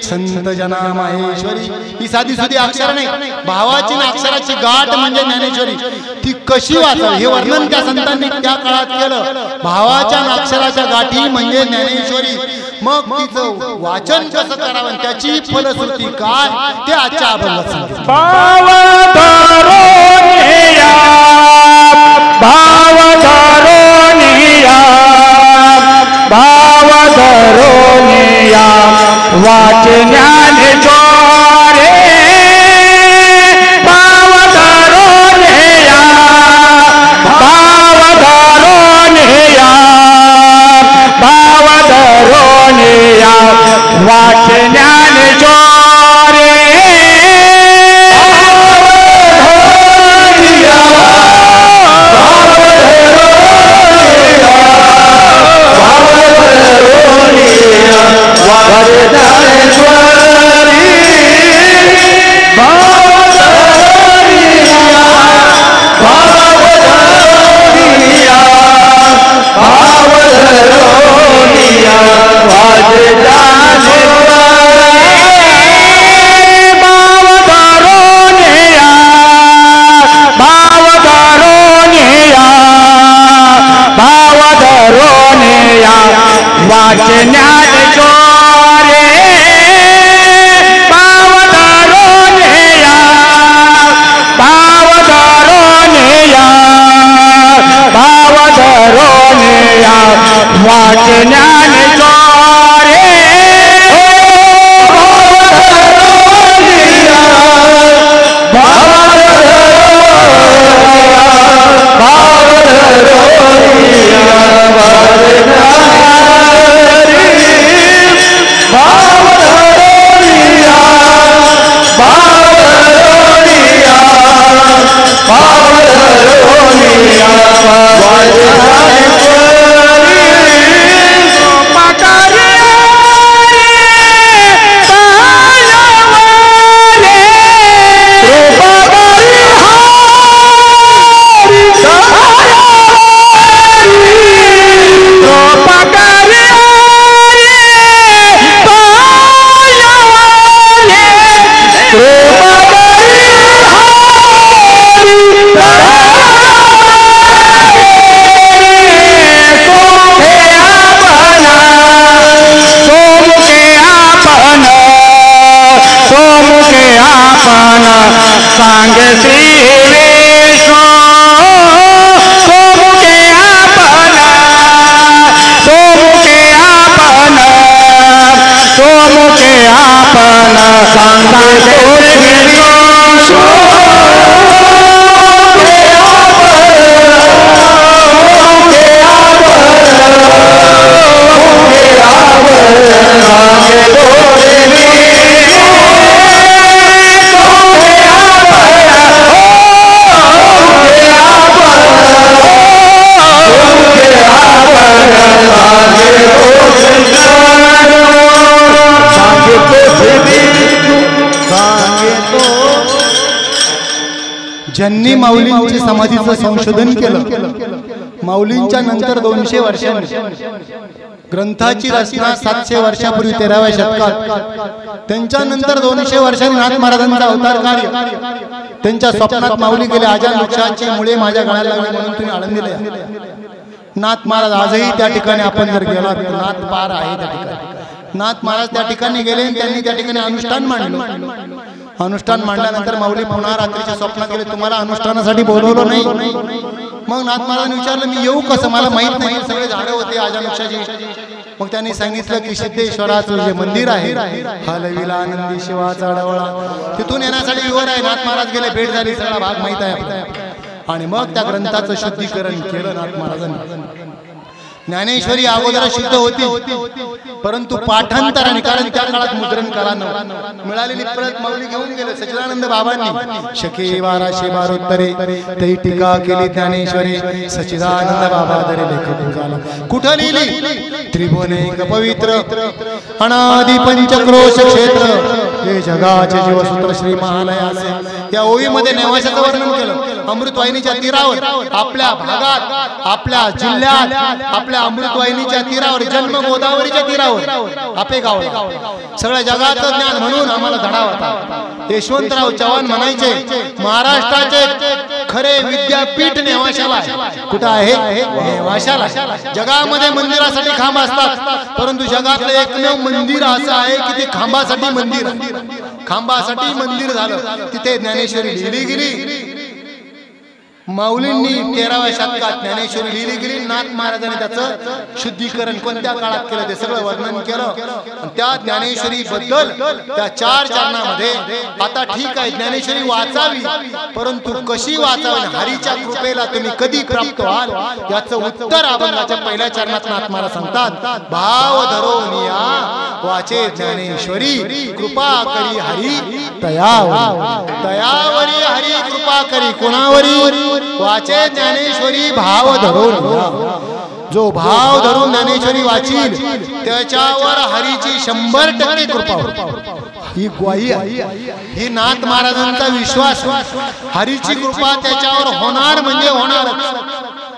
संत जना माहेश्वरी. ही साधी सुधी अक्षर नाही, भावाची ना अक्षराची गाठ म्हणजे ज्ञानेश्वरी. ती कशी वाचावी हे वर्णन त्या संतांनी त्या काळात केलं. भावाच्या ना अक्षराच्या गाठी म्हणजे ज्ञानेश्वरी. मग तिचं वाचन कसं करावं त्याची फलश्रुती काय ते आजच्या अभंगात सांगितलं. भाव धरोनिया, भाव धरोनिया, भाव धरोनिया, वाच ज्ञानेश्वरी, भाव धरोनिया, भाव धरोनिया, भाव धरोनिया, वाच ज्ञानेश्वरी. ज्ञानेश्वरी सांग श्री विष्णू सोमुखे आपण सोमुखे आपण सोमुखे आपण सांग श्री विष्णू ज्यांनी माऊलींची समाधीचं संशोधन केलं, माऊलींच्या नंतर 200 वर्षांनी ग्रंथाची रचना 700 वर्षापूर्वी 13व्या शतकात, त्यांच्या नंतर 200 वर्षांनी नाथ महाराजांचा अवतार कार्य, त्यांच्या स्वप्नात माऊली गेले, आजा वृक्षाची मुळे माझ्या गळ्याला लागली म्हणून तुम्ही आळंदीला या. नाथ महाराज आजही त्या ठिकाणी आपण जर गेला तर नाथ पार आहे त्या ठिकाणी. नाथ महाराज त्या ठिकाणी गेले आणि त्यांनी त्या ठिकाणी अनुष्ठान मांडलं. अनुष्ठान मांडल्यानंतर माऊली पुन्हा रात्रीच्या स्वप्नात गेले, तुम्हाला अनुष्ठानासाठी बोलवलं नाही. मग नाथ महाराजांनी विचारलं मी येऊ कसं, मला माहित नाही, सगळे झाडं होते आजानुक्षाची. मग त्यांनी सांगितलं की सिद्धेश्वराचं जे मंदिर आहे, हलविला आनंदी शिवाचा डवळा, तिथून येण्यासाठी विवर आहे. नाथ महाराज गेले, भेट झाली, सगळा भाग माहित आहे. आणि मग त्या ग्रंथाचं शुद्धीकरण केलं नाथ महाराजांनी. ज्ञानेश्वरी अगोदर शुद्ध होती, परंतु पाठांतराने, कारण त्या काळात मुद्रण कला नव्हती, मिळालेली परत माऊली घेऊन गेले. सच्चिदानंद बाबांनी शके 1212 तै टीका केली ज्ञानेश्वरी. सच्चिदानंद बाबा दरे लेखक झाला. कुठं लिहिली? त्रिभुवनैक पवित्र अनादि पंचक्रोश क्षेत्र हे जगाचे जीवसूत्र श्री महालयाचे. या ओवीमध्ये नेवाशाचं वर्णन केलं. अमृतवाहिनीच्या तीरावर, आपल्या भागात, आपल्या जिल्ह्यात, आपल्या अमृतवाहिनीच्या तीरावर, जन्म गोदावरीच्या तीरावर, आपेगाव, सगळ्या जगाचं ज्ञान म्हणून आम्हाला धडा होता. यशवंतराव चव्हाण म्हणायचे महाराष्ट्राचे खरे विद्यापीठ नेवाशाला. कुठं आहे? नेवाशाला. जगामध्ये मंदिरासाठी खांब असतात, परंतु जगातलं एकमेव मंदिर असं आहे की ते खांबासाठी मंदिर, खांबासाठी मंदिर झालं. तिथे ज्ञानेश्वरी लिहिली गेली. माऊलींनी 13व्या शतकात ज्ञानेश्वरी लिहिली गेली. नाथ महाराजांनी त्याचं शुद्धीकरण कोणत्या काळात केलं ते सगळं वर्णन केलं. त्या ज्ञानेश्वरी बद्दल त्या 4 चरणामध्ये, आता ठीक आहे ज्ञानेश्वरी वाचावी, परंतु कशी वाचावी, हरीच्या कृपेला तुम्ही कधी प्राप्त व्हाल याचं उत्तर अभंगाच्या पहिल्या चरणात नाथ महाराज सांगतात. भाव धरोनिया वाचे ज्ञानेश्वरी, कृपा करी हरी तयावरी. तयावरी हरी कृपा करी, कोणावरी? वाचे ज्ञानेश्वरी भाव धरून. जो भाव धरून ज्ञानेश्वरी वाचील त्याच्यावर हरीची 100% कृपा होईल. ही ग्वाही आहे, ही नाथ महाराजांचा विश्वास. हरीची कृपा त्याच्यावर होणार म्हणजे होणार.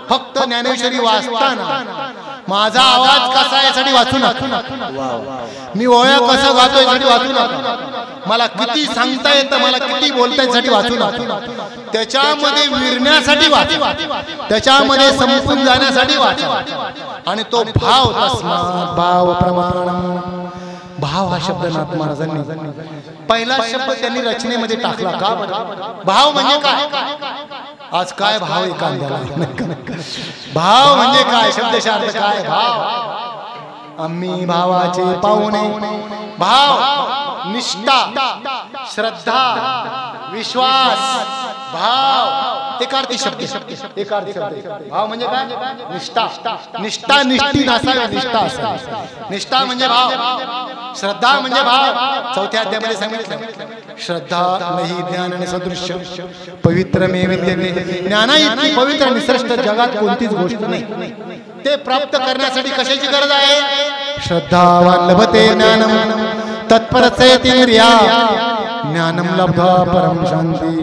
फक्त ज्ञानेश्वरी वाचताना माझा आवाज कसा आहे यासाठी वाचू नका, मी ओळ्या कसं गातोय यासाठी वाचू नका, मला किती सांगता येतं, मला किती बोलता यासाठी वाचू नका, त्याच्यामध्ये विरण्यासाठी वाचा, त्याच्यामध्ये संपून जाण्यासाठी वाचा. आणि तो भाव, तस्मात् भाव प्रमाण. भाव हा शब्द नाथ महाराजांनी पहिला शब्द त्यांनी रचनेमध्ये टाकला. का? भाव म्हणजे काय? आज काय भाव आहे कांद्याला? भाव म्हणजे काय? शब्दशार्थ काय? भाव. आम्ही भावाचे पाहुणे. भाव निष्ठा, श्रद्धा, विश्वास. भाव एकार्थी शब्द, एकार्थी शब्द. भाव म्हणजे काय? निष्ठा. निष्ठा निष्ठी नसावी, निष्ठा असावी. निष्ठा म्हणजे भाव, श्रद्धा म्हणजे भाव. चौथ्या अध्यायामध्ये सांगितलं श्रद्धा नाही ज्ञान आणि सदृश्य पवित्र मे विद्यते. ज्ञाना इतकी पवित्र आणि श्रेष्ठ जगात कोणतीच गोष्ट नाही. ते प्राप्त करण्यासाठी कशाची गरज आहे? श्रद्धावान लभते ज्ञानम तत्परसेति निर्या. ज्ञानम लब्ध्वा परम शांती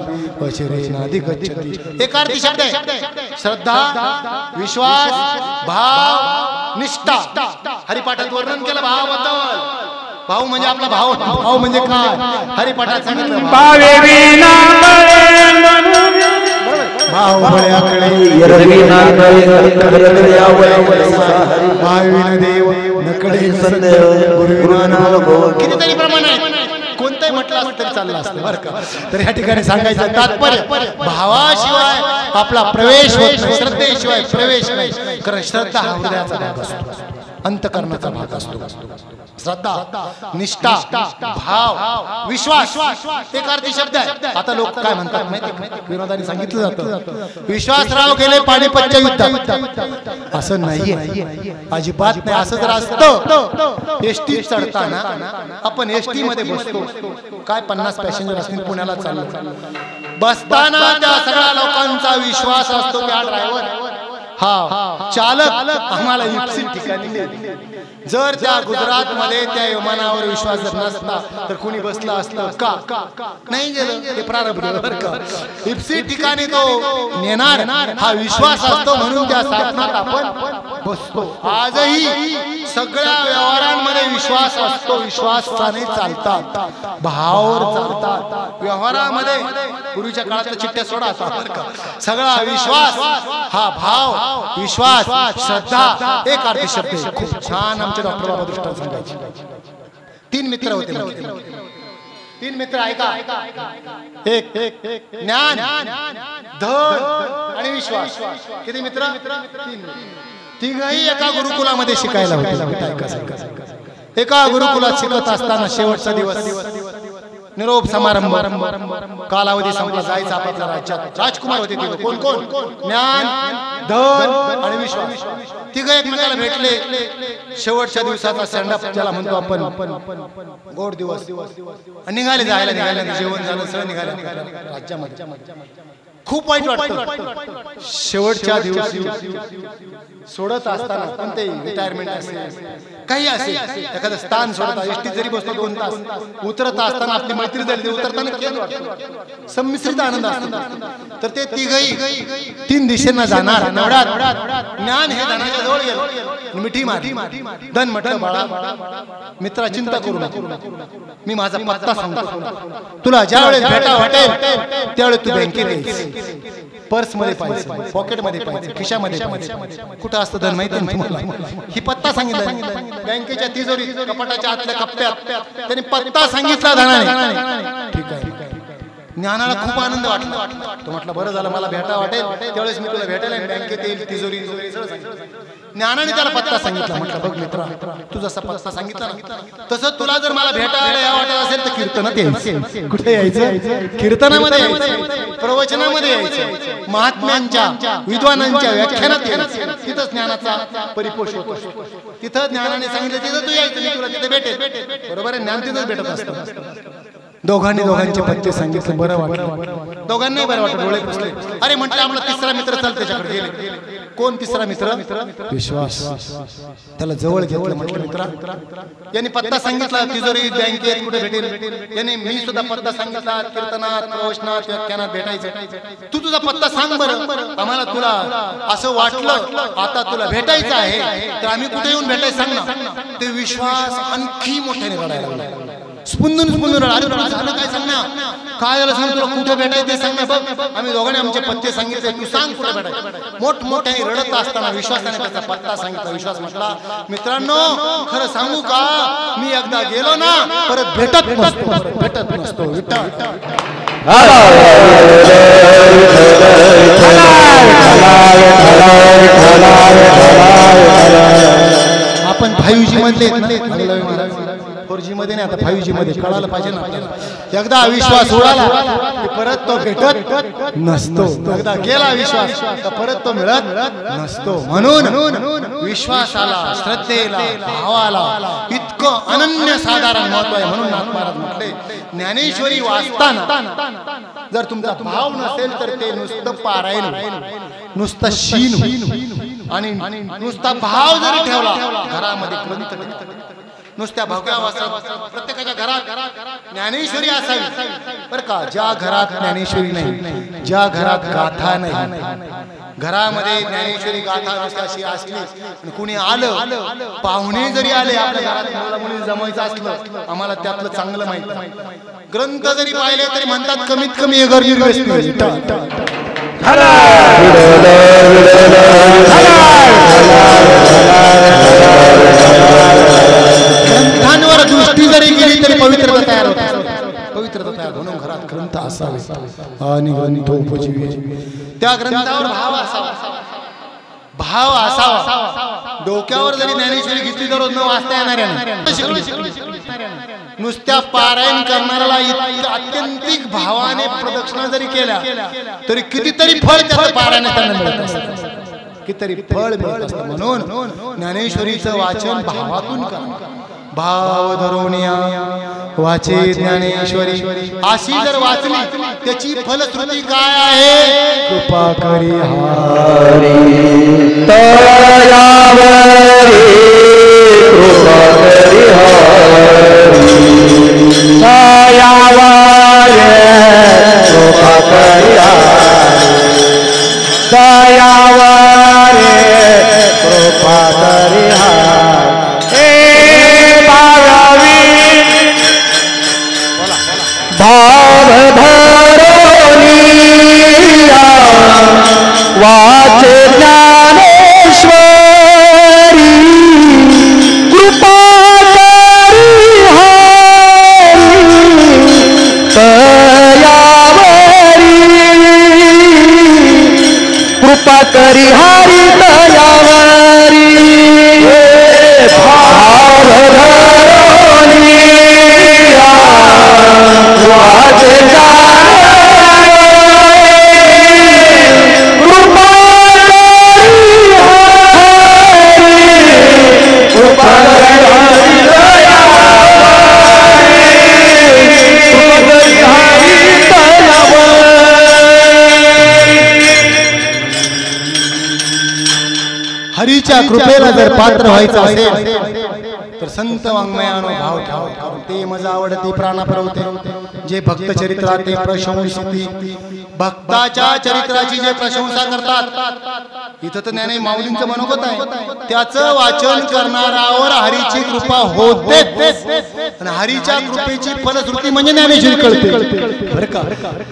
अचिरेणाधि गच्छति. एकार्थी शब्द आहे श्रद्धा, विश्वास, भाव, निष्ठा. हरिपाठात वर्णन केलं भावाबद्दल. भाव म्हणजे आपला भाव. भाव म्हणजे काय? हरिपाठात सांगितलं भावे विना भाव बळ्याकडे भाविन देव नकडे संदेव गुरुविना. कितीतरी प्रमाण आहे, कोणतं कोणतंही म्हटलं असतं तरी चाललं असतं बरं का. तर या ठिकाणी सांगायचं तात्पर्य भावाशिवाय आपला प्रवेश होत नाही, श्रद्धेशिवाय प्रवेश नाही. कारण श्रद्धा हा हृदयाचा भाग असतो, अंतकरणाचा भाग असतो. श्रद्धा, निष्ठा, भाव, विश्वास एक अर्थी शब्द आहे. आता लोक काय म्हणतात माहिती, विनोदाने सांगितलं जातं विश्वासराव गेले पानिपतच्या युद्धात. असं नाहीये, अजिबात नाही. असं जर असतं एसटी चढताना आपण एसटी मध्ये बसतो, काय 50 पॅसेंजर असतील, पुण्याला चाललो, बसताना त्या सगळ्या लोकांचा विश्वास असतो की हा ड्रायव्हर, हा चालक आम्हाला इप्सित ठिकाणी. जर त्या गुजरात मध्ये त्या विमानावर विश्वास जर नसता तर कोणी बसला असतं का? नाही गेलं, ते प्रारंभ का इप्सित ठिकाणी तो नेणार हा विश्वास असतो, म्हणून त्या साधनात आपण बसतो. आजही सगळ्या व्यवहारांमध्ये विश्वास असतो, विश्वासाने चालतात, भावावर चालतात. व्यवहारामध्ये पूर्वीच्या काळात चिठ्ठ्या सोडा आता, सगळा विश्वास हा भाव, विश्वास, श्रद्धा एक अर्थी शब्द आहे. खूप छान आमचे डॉक्टर बाबा दृष्टांत सांगायचे. 3 मित्र होते, 3 मित्र ऐका, एक ज्ञान, धन आणि विश्वास. किती मित्र? 3. तिघही एका गुरुकुलामध्ये शिकायला होते. एका गुरुकुलात शिकत असताना शेवटचा दिवस, निरोप समारंभ, कालावधी संपला, जायचा आपल्या राज्यात. राजकुमार होते तिघ. कोण कोण? ज्ञान, धन आणि विश्वास. तिघ एकमेकाला भेटले. शेवटच्या दिवसाचा सेंडअप ज्याला म्हणतो आपण, गोड दिवस. निघाले, निघाले, जेवण झालं, सगळं निघाले राज्यामध्ये. खूप वाईट वाटतं शेवटच्या दिवशी सोडत असताना, कोणतेही रिटायरमेंट असेल, काही असेल, एखादं स्थान सोडता, एसटी जरी बसतो 2 तास, उतरत असताना आपली मैत्री झाली, उतरताना संमिश्रित आनंद असतो. तर ते तिघही 3 दिशेनं जाणार. ज्ञान हे धनाच्या जवळ गेलं, मिठी मारली. धन म्हटलं, बाळा मित्रा चिंता करू नको, मी माझा पत्ता सांगतो, तुला ज्या वेळेस भेटा वाटेल त्यावेळेस तू बँकेत यायचं. पर्स मध्ये पाहिजे, पॉकेट मध्ये पाहिजे, खिशामध्ये कुठं असतं धन माहिती आहे तुम्हाला? ही पत्ता सांगितला, बँकेच्या तिजोरीत, कपाटाच्या आतल्या कप्प्यात त्यांनी पत्ता सांगितला धनाने. ठीक आहे. ज्ञानाला खूप आनंद वाटला. तो म्हटलं बरं झालं, मला भेटा वाटेल त्यावेळेस मी तुला भेटायला बँकेत येईल, तिजोरी ज्ञानाने त्याला पत्ता सांगितला. म्हटलं बघ मित्रा, तू जसा पत्ता सांगितला ना तसं तुला जर मला भेटायला या वाटत असेल तर कीर्तनात यायचं. कुठे यायचं? कीर्तनामध्ये यायचं, प्रवचनामध्ये यायचं, महात्म्यांच्या, विद्वानांच्या व्याख्यानात यायचं. तिथं ज्ञानाचा परिपोष होतो. तिथं ज्ञानाने सांगितलं तिथं तू यायचं, मी तुला तिथे भेटेल. बरोबर आहे, ज्ञान तिथंच भेटत असतं. दोघांचे पत्ते सांगितले, बरं वाटलं. दोघांनाही बरं वाटलं, डोळे पुसले. अरे म्हटलं आपला तिसरा मित्र चल त्याच्याकडे गेले. कोण तिसरा मित्र? विश्वास. त्याला जवळ घेतलं. म्हटलं मित्रा, यांनी पत्ता सांगितला, तिजोरी, बँकेत कुठे भेटेल. यांनी मी सुद्धा पत्ता सांगितला, कीर्तनात, प्रवचनात, व्याख्यानात भेटायचं. तू तुझा पत्ता सांग बरं आम्हाला. तुला असं वाटलं आता तुला भेटायचं आहे तर आम्ही कुठे येऊन भेटायचं सांग ना. ते विश्वास आणखी मोठ्याने रडायला लागला. स्पुंदून अरे झालं काय सांग ना, काय झालं सांग, तुला कुठे भेटायचं सांग ना. बघ आम्ही दोघांनी आमचे पत्ते सांगितले, तू सांग कुठे भेटायचं. मोठमोठ्याने रडत असताना विश्वासाने त्याचा पत्ता सांगितला. विश्वास म्हटला, मित्रांनो खरं सांगू का, मी एकदा गेलो ना परत भेटत नसतो. आपण 5G मधले, 4G मध्ये नाही, आता 5G मध्ये. कळायला पाहिजे ना आपल्याला. एकदा विश्वास उडाला की परत तो भेटत नसतो. एकदा गेला विश्वास तर परत तो मिळत नसतो. म्हणून विश्वासाला, श्रद्धेला, भावाला इतकं अनन्यसाधारण महत्व आहे. म्हणून नाथ महाराज म्हटले, ज्ञानेश्वरी वाचताना जर तुमचा भाव नसेल तर ते नुसतं पारायण, नुसतं शीन, आणि नुसता भाव जरी ठेवला घरामध्ये ग्रंथ, नुसत्या भगव्या वस्त्रात प्रत्येकाच्या घरात ज्ञानेश्वरी असावी बरं का. ज्या घरात ज्ञानेश्वरी नाही, ज्या घरात गाथा नाही, घरामध्ये ज्ञानेश्वरी गाथा अशी असली, कुणी आलं, पाहुणे जरी आले आपल्या घरात, मुली जमायचं असलं, आम्हाला त्यातलं चांगलं माहिती. ग्रंथ जरी पाहिले तरी म्हणतात कमीत कमी ग्रंथांवर दृष्टी जरी गेली तरी पवित्रता तयार होते. पवित्रता तयार म्हणून घरात ग्रंथ असावे आणि ग्रंथोपजीवे त्या ग्रंथावर भाव असावा डोक्यावर जरी ज्ञानेश्वरी घेतली तर न वाचता येणार नुसत्या पारायण करणाऱ्याला अत्यंतिक भावाने प्रदक्षिणा जरी केल्या तरी कितीतरी फळ त्याचं पारायणाने मिळत असतं कितीतरी फळ मिळत असतं म्हणून ज्ञानेश्वरीचं वाचन भावातून करा भाव धरोनिया वाचे ज्ञानेश्वरी अशी जर वाचली त्याची फलश्रुती काय आहे कृपा करी हरी तयावरी कृपा करी हरी तयावरी कृपा करी हरी तयावरी कृपा करी हरी भाव धरोनिया वाचे ज्ञानेश्वरी कृपा करी हरी तयावरी कृपा करी हरी तयावरी भाव धरोनिया वाचे हरीच्या कृपेला जर पात्र व्हायचं असेल तर संत वाङ्मयानो भाव ठेवा ते मजा आवडते प्राणाप्रवते जे भक्त चरित्रात प्रशंसिती भक्ताच्या चरित्राची जे प्रशंसा करतात इथं तर ज्ञाने माऊलींचं मनोगत आहे त्याचं वाचन करणाऱ्यावर हरीची कृपा होते आणि हरीच्या कृपेची फलश्रुती म्हणजे ज्ञानेश्वरी कळते बरं का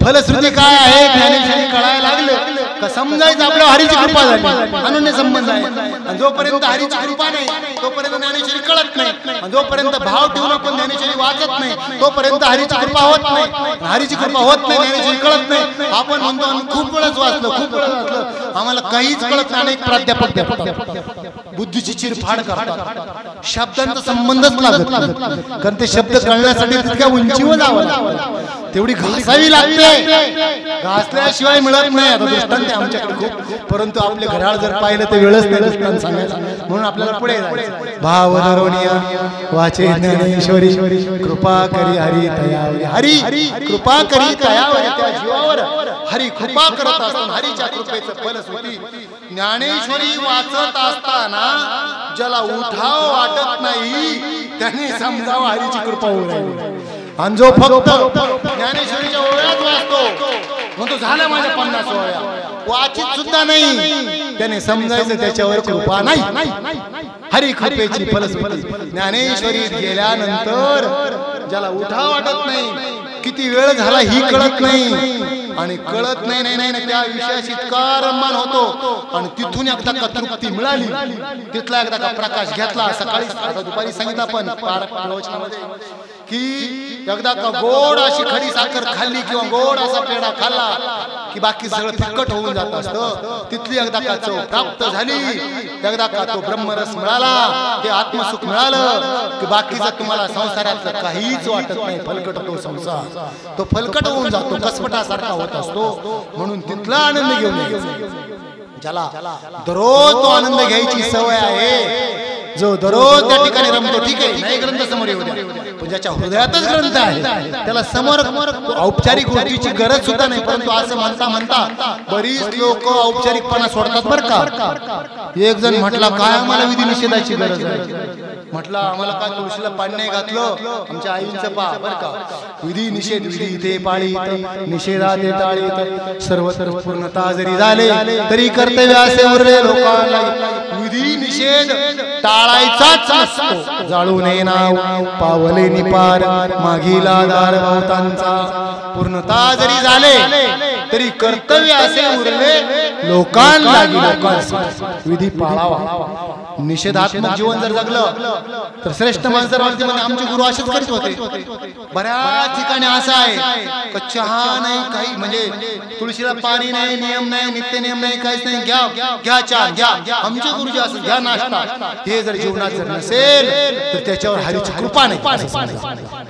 फलश्रुती काय आहे ज्ञानेश्वरी कळायला लागलं का समजायचं आपलं हरीची कृपा झाली अनन्य संबंध आहे आणि जोपर्यंत हरीची कृपा नाही तोपर्यंत ज्ञानेश्वरी कळत नाही आणि जोपर्यंत भाव ठेवून आपण ज्ञानेश्वरी वाचत नाही तोपर्यंत हरीची कृपा होत नाही हरीची कृपा होत नाही ज्ञानेश्वरी कळत नाही आपण म्हणतो आम्ही खूप वेळच वाचलं खूप वेळच वाचलं आम्हाला काहीच कळत नाही प्राध्यापक देतात बुद्धीची चिरफाड करतात शब्दांचा संबंधच लागत कारण ते शब्द कळण्यासाठी तितक्या उंचीवर जावं लागतं तेवढी घासावी लागते घासल्याशिवाय मिळत नाही आता दृष्टांत आमच्याकडे खूप परंतु आपले घड्याळ जर पाहिलं तर वेळच नाही दृष्टांत सांगायचं म्हणून आपल्याला पुढे जायचं भाव धरोनिया वाचे ज्ञानेश्वरी कृपा करी हरी तयावरी हरी कृपा करी तयावरी त्या जीवावर हरी कृपा करत असताना हरीच्या कृपेचं फलश्रुती ज्ञानेश्वरी वाचत असताना ज्याला उठाव वाटत नाही त्याने समजावं हरीची कृपा होऊ राहिली आणि जो फक्त ज्ञानेश्वरीच्या ओव्यात वाचतो म्हणतो झालं माझ्या 50 ओव्या वाचित सुद्धा नाही त्याने समजायचं त्याच्यावर कृपा नाही हरी कृपेची फलश्रुती ज्ञानेश्वरीत गेल्यानंतर ज्याला उठाव वाटत नाही किती वेळ झाला ही कळत नाही आणि कळत नाही त्या विषयाशी इतका रममान होतो आणि तिथून एकदा का तृप्ती मिळाली तिथला एकदा का प्रकाश घेतला सकाळी दुपारी सांगितलं आपण प्रवचनामध्ये की एकदा का गोड अशी खडी साखर खाल्ली किंवा गोड असा पेढा खाल्ला की बाकी सगळं फिक्कट होऊन जात असतं तिथली एकदा का चव प्राप्त झाली एकदा का तो ब्रह्मरस मिळाला ते आत्मसुख मिळालं की बाकीचं तुम्हाला संसारातलं काहीच वाटत नाही फलकट तो संसार तो फलकट होऊन जातो कसपटासारखा होत असतो म्हणून तिथला आनंद घेऊन ज्याला दररोज तो आनंद घ्यायची सवय आहे जो दररोज त्या ठिकाणी रमतो ठीक आहे नाही ग्रंथ समोर येऊ द्या पण ज्याच्या हृदयातच ग्रंथ आहे त्याला समोर औपचारिक गोष्टीची गरज सुद्धा नाही परंतु असं म्हणता बरीच लोक औपचारिकपणा सोडतात बरं का एक जण म्हटला काय आम्हाला विधी निषेधाची गरज आहे म्हटलं आम्हाला काय तुळशीला पाणी नाही घातलं आमच्या आईंचं पा बरं का विधी निषेध विधी इथे पाळी निषेधात टाळी सर्व पूर्णता जरी झाले तरी कर्तव्य असे उरले लोकांना विधी निषेध टाळायचाच नसतो जाळू नये नाव पावले निपार मागीला दार बहुतांचा पूर्णता जरी झाले तरी कर्तव्य असे उरले लोकांना विधी पाळावा निषेधात्मक जीवन जर जगलं तर श्रेष्ठ माणसं आमचे गुरु असेच करीत होते. बऱ्याच ठिकाणी असं आहे का चहा नाही, काही म्हणजे तुळशीला पाणी नाही, नियम नाही, नित्य नियम नाही, काहीच नाही, घ्या चहा घ्या. आमचे गुरुजी असं घ्या नाश्ता. हे जर जीवनात जर नसेल तर त्याच्यावर हरीची कृपा नाही.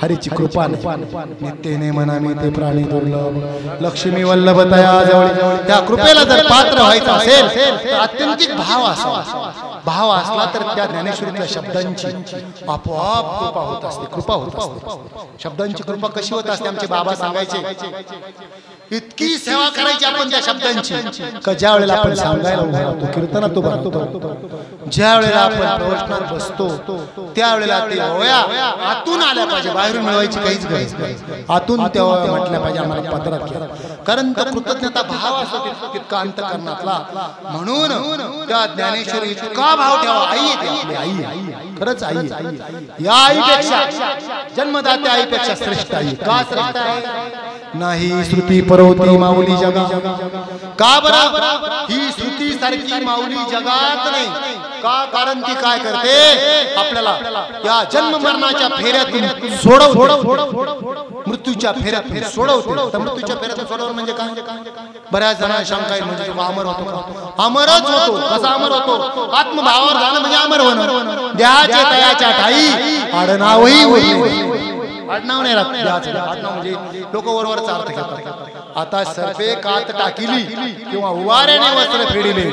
हरीची कृपा नाही. नित्य नेमनामी ते प्राणी दुर्लभ लक्ष्मी वल्लभ तया जवळ. त्या कृपेला जर पात्र व्हायचं असेल तर आत्यंतिक भाव असावा. भाव असला तर त्या ज्ञानेश्वरीतल्या शब्दांची आपोआप कृपा होत असते. कृपा होत असते. शब्दांची कृपा कशी होत असते आमचे बाबा सांगायचे. इतकी सेवा करायची आपण त्या शब्दांची का ज्या वेळेला आपण सांगायला उभा राहतो, कीर्तनात उभा राहतो, ज्या वेळेला आपण प्रवचनात बसतो त्यावेळेला ते ओया आतून आल्या पाहिजे. बाहेरून मिळवायची काहीच गरज नाही. आतून त्या म्हटल्या पाहिजे आम्हाला पदरात घ्या. कारण तो कृतज्ञता भाव असतो तितका अंतःकरणातला. म्हणून त्या ज्ञानेश्वरी इतका भाव ठेवा. आई आपली आई, खरंच आई. या आईपेक्षा जन्मदात्या आईपेक्षा श्रेष्ठ आई. का श्रेष्ठ आहे? नाही श्रुती परवती माऊली जगा. का बरं ही श्रुती सारखी माऊली जगात नाही? का? कारण ती काय करते आपल्याला या जन्म मरणाच्या फेऱ्यातून सोडवते. मृत्यूच्या फेऱ्यातून सोडवते. मृत्यूच्या फेऱ्यातून सोडवणं म्हणजे काय? बऱ्याच जणांना शंका आहे म्हणजे अमर होतो का? अमरच होतो. कसा अमर होतो? आत्मभावावर झालं म्हणजे अमर होणं. द्याचे तयाच्या ठाई आडनावही आडनाव नाही राहत. आडनाव म्हणजे लोक वरवरचा अर्थ घेतात. आता सर्पे कात टाकिली किंवा उवाऱ्याने वस्त्र फेडिले,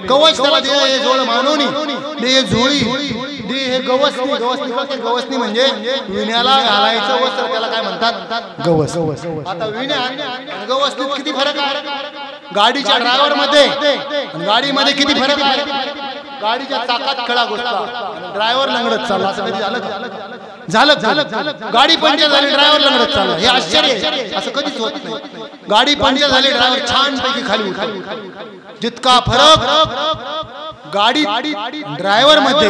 कवच त्याला दे हे जोड मानवणी, दे हे झोळी, दे हे गवसनी. गवसनी म्हणजे विण्याला घालायचं वस्त्र, त्याला काय म्हणतात? गवस. आता विण्या आणि गवसनीत किती फरक आहे? गाडीच्या ड्रायव्हर मध्ये आणि गाडीमध्ये किती फरक आहे? गाडीच्या चाकात खडा घुसला, ड्रायव्हर लंगडत चालला. असं कधी झालं? गाडी पंक्चर झाली, ड्रायव्हर लंगडत चालला. हे आश्चर्य आहे. असं कधीच होत नाही. गाडी पंक्चर झाली, ड्रायव्हर छान पैकी खाली उठला. जितका फरक गाडी ड्रायव्हर मध्ये,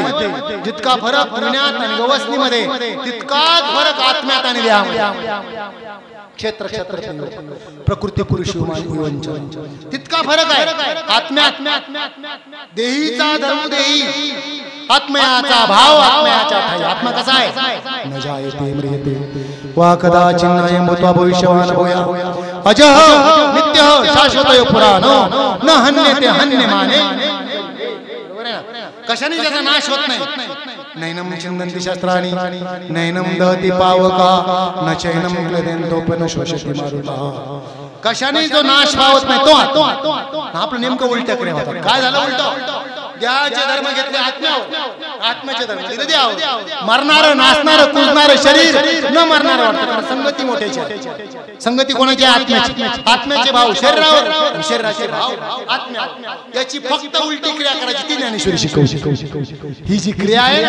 जितका फरक पुण्यात आणि गवसनी मध्ये, तितकाच फरक आत्म्यात आणि देहामध्ये. क्षेत्र प्रकृती पुरुष तितका फरक आहे आत्म्यात. देहीचा धर्म देही, आत्म्याचा भाव आत्म्याच्या ठाई. आत्मा कसा आहे? न जायते म्रियते वा कदाचित् नायं भूत्वा भविष्यवान् भूया अजः नित्यः शाश्वतः पुराणो न हन्यते हन्यमाने. कशाने त्याचा नाश होत नाही. नैनम चिंदन्ति शस्त्राणि नैनम दहति पावका न चैनम क्लेदेन्तोपन शोषति मारुतः. कशाने जो नाश पावत नाही तो आपलं नेमकं उलट्या कडे होतं. काय झालं उलट? ज्याचे धर्म घेतले आत्म्यावर, आत्म्याचे धर्म दिले द्यावं. मरणारं नाचणारं कुजणारं शरीर न मरणारं वाटतं. संगती मोठ्याची आहे. संगती कोणाची? आत्म्याची. आत्म्याचे भाव शरीरावर, शरीराचे भाव आत्म्यावर. याची फक्त उलटी क्रिया करायची ती ज्ञानेश्वरी शिकवते. ही जी क्रिया आहे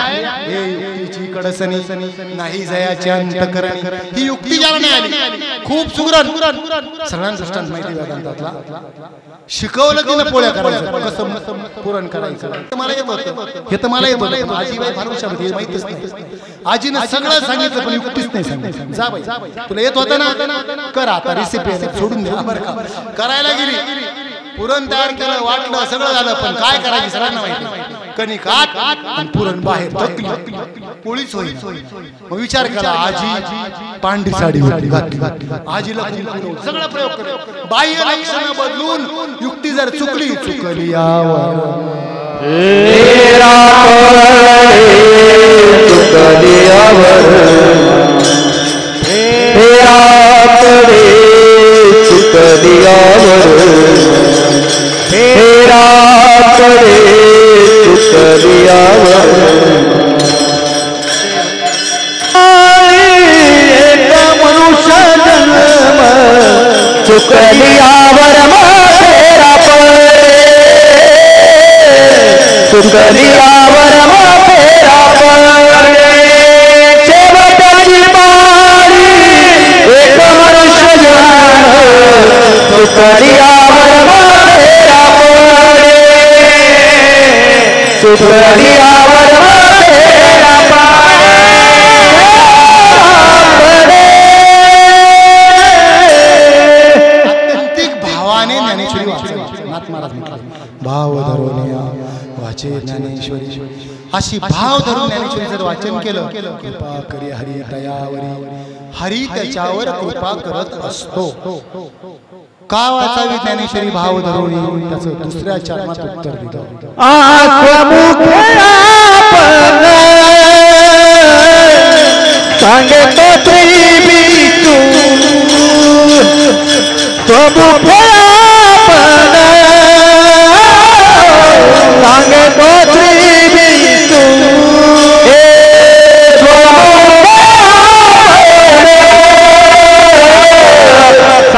हे युक्तीची कडसनी नाही जयाची अंतकरणी. ही युक्ती ज्याला नाही आली खूप सुगरण सगळ्यांना दृष्टांत माहिती वेदांतातला. शिकवलं की न पोळ्या करायचं, कसं पुरण करायचं मला येत होतं. हे तर मला येत होतं. आजीबाई फार हुशार होती, माहितीच नाही. आजीनं सगळं सांगितलं पण युक्तीच नाही सांगितलं. जा बाई तुला येत होतं ना, कर आता. रेसिपी सोडून द्या बरं का. करायला गेली, पुरण तयार केलं, वाटलं, सगळं झालं, पण काय करायची सगळ्यांना माहिती. कणिक आत आणि पुरण बाहेर, पोळीच होईल. मग विचार करा, आजी पांढरी साडी घातली, आजीला सगळा प्रयोग केला. बाह्य लक्षणं बदलून युक्ती जर चुकली यावर मनुष्य जन्म चुकलियावर फेरा पडे, चुकलियावर फेरा पडे. शेवटची बारी एक मनुष्य जन्म चुकलियावर फेरा पडे, चुकलियावर फेरा पडे. भाव धरोनिया वाचे ज्ञानेश्वरी अशी भाव धरून ज्ञानेश्वरी जर वाचन केलं, कृपा करी हरी दयावरी, हरी त्याच्यावर कृपा करत असतो. का वाचावी ज्ञानेश्वरी भाव धरून? त्याचं दुसऱ्या चरणात उत्तर दिलं. सांगे तो त्रिविष्णू स्वमुखे आपण, सांगे तो त्रिविष्णू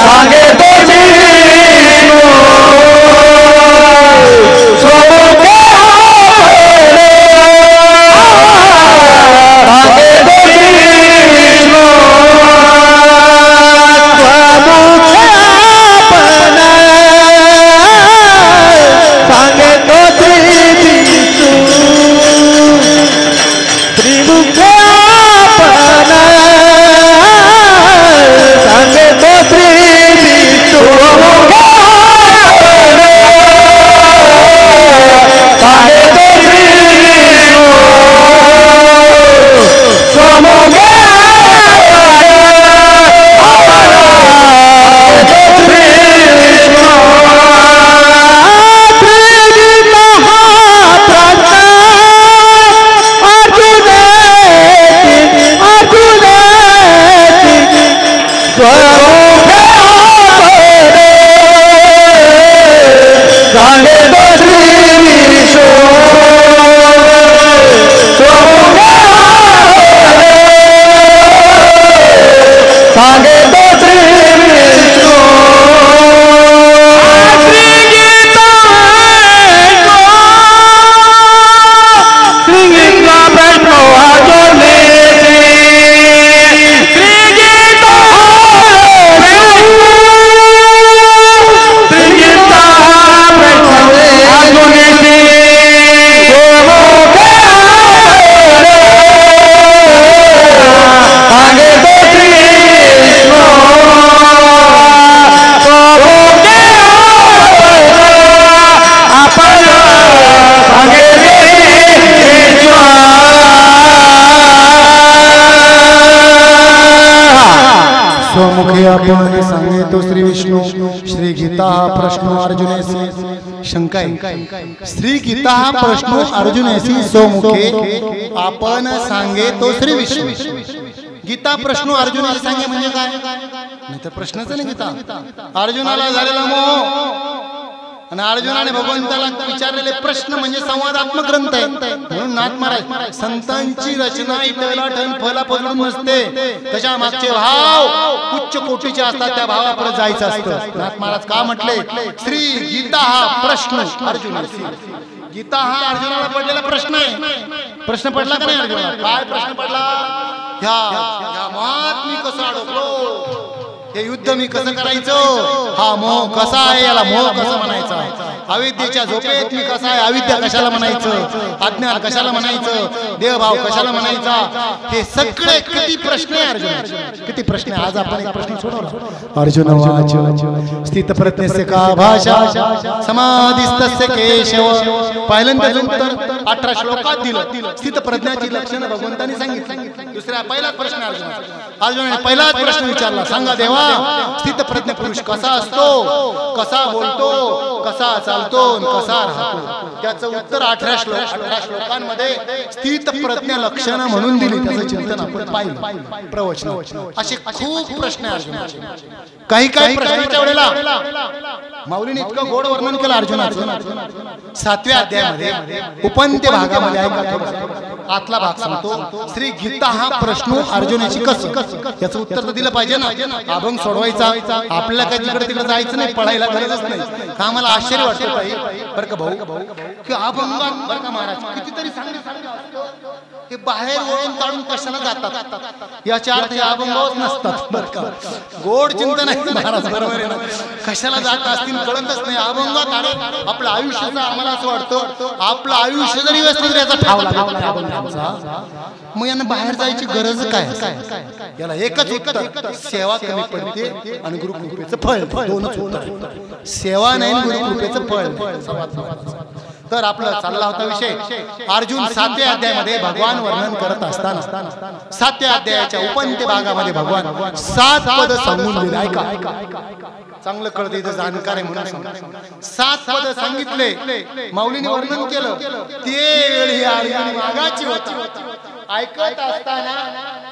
सांगे तो त्रिविष्णू स्वमुखे स्वमुखे आपण सांगे तो श्री विष्णू. श्री गीता हा प्रश्न अर्जुनेसी शंका आहे. श्री गीता हा प्रश्न अर्जुनेसी स्वमुखे आपण सांगे तो श्री विष्णू. गीता प्रश्न अर्जुनाला सांगे म्हणजे काय? नाही तर प्रश्नच नाही गीता. अर्जुनाला झालेला मोह आणि अर्जुनाने भगवंताला विचारलेले प्रश्न म्हणजे संवादात्मक ग्रंथ आहे. म्हणून नाथ महाराज संतांची रचना इटलाटन फला पडून नसते, त्याच्या मागचे भाव उच्च कोटीचे असतात. त्या भावापर्यंत जायचं असतं. नाथ महाराज का म्हटले श्री गीता हा प्रश्न अर्जुनाला? गीता हा अर्जुनाला पडलेला प्रश्न आहे. प्रश्न पडला का नाही अर्जुनाला? काय प्रश्न पडला? ह्या मोहात मी कसं अडकलो, हे युद्ध मी कसं करायचं, हा मोह कसा आहे, याला मोह कसा म्हणायचा, अविद्येच्या झोपेत मी कसा आहे, अविद्या कशाला म्हणायचं, अज्ञान कशाला म्हणायचं, देहभाव कशाला म्हणायचा, हे सगळे किती प्रश्न आहे अर्जुन, किती प्रश्न आहे. आज आपण एक प्रश्न सोडवला. अर्जुन वाच स्थित प्रज्ञस्य का भाषा समाधिस्तस्य केशव. पहिल्यांदा उत्तर 18 श्लोकात दिलं. स्थित प्रज्ञाची लक्षणं भगवंतांनी सांगितली. दुसरा पहिलाच प्रश्न अर्जुनाने पहिलाच प्रश्न विचारला, सांगा देवा स्थित प्रज्ञ पुरुष कसा असतो, कसा बोलतो, कसा चालतो, कसा राहतो. त्याचं उत्तर 18 श्लोकांमध्ये स्थित प्रज्ञ लक्षणं म्हणून दिली. त्याचं चिंतन आपण पाहिलं प्रवचन. असे खूप प्रश्न आहे अर्जुनाचे. काही काही प्रश्नाच्या वेळेला माऊलीने इतकं गोड वर्णन केलं अर्जुनाचं. 7व्या अध्यायामध्ये उपंत्य भागामध्ये आतला भाग सांगतो. श्री गीता हा प्रश्न अर्जुनाची कसं, याचं उत्तर तर दिलं पाहिजे ना. अभंग सोडवायचा, आपल्याला काही तिकडे तिकडे जायचं नाही, पळायला गरजच नाही. का मला आश्चर्य वाटतं बरं का भाऊ की अभंगात बरं का महाराज कितीतरी हे बाहेर ओळून काढून कशाला जातात, याच्या अर्थ अभंगच नसतात बरं का. गोड चिंतन आहे महाराज, बरोबर आहे ना. कशाला जात असतील कळतच नाही. अभंगात आणि आपलं आयुष्याचं आम्हाला असं वाटतं आपलं आयुष्य जरी व्यवस्थित याचा ठाव लागला, मग यांना बाहेर जायची गरज काय? याला एकच उत्तर, सेवा कमी पडते आणि गुरुकृपेचं फळ. दोनच उत्तर, सेवा नाही गुरुकृपेचं फळ. तर आपला चालला होता विषय अर्जुन 7व्या अध्यायामध्ये भगवान वर्णन करत असताना 7व्या अध्यायाच्या उपंत्य भागामध्ये भगवान 7 पद सांगून दिले. ऐका चांगलं कळतं इथं जाणकार आहे म्हणून 7 पद सांगितले. माऊलीने वर्णन केलं ते वेळी अर्जुन मागाची होता. ऐकत असताना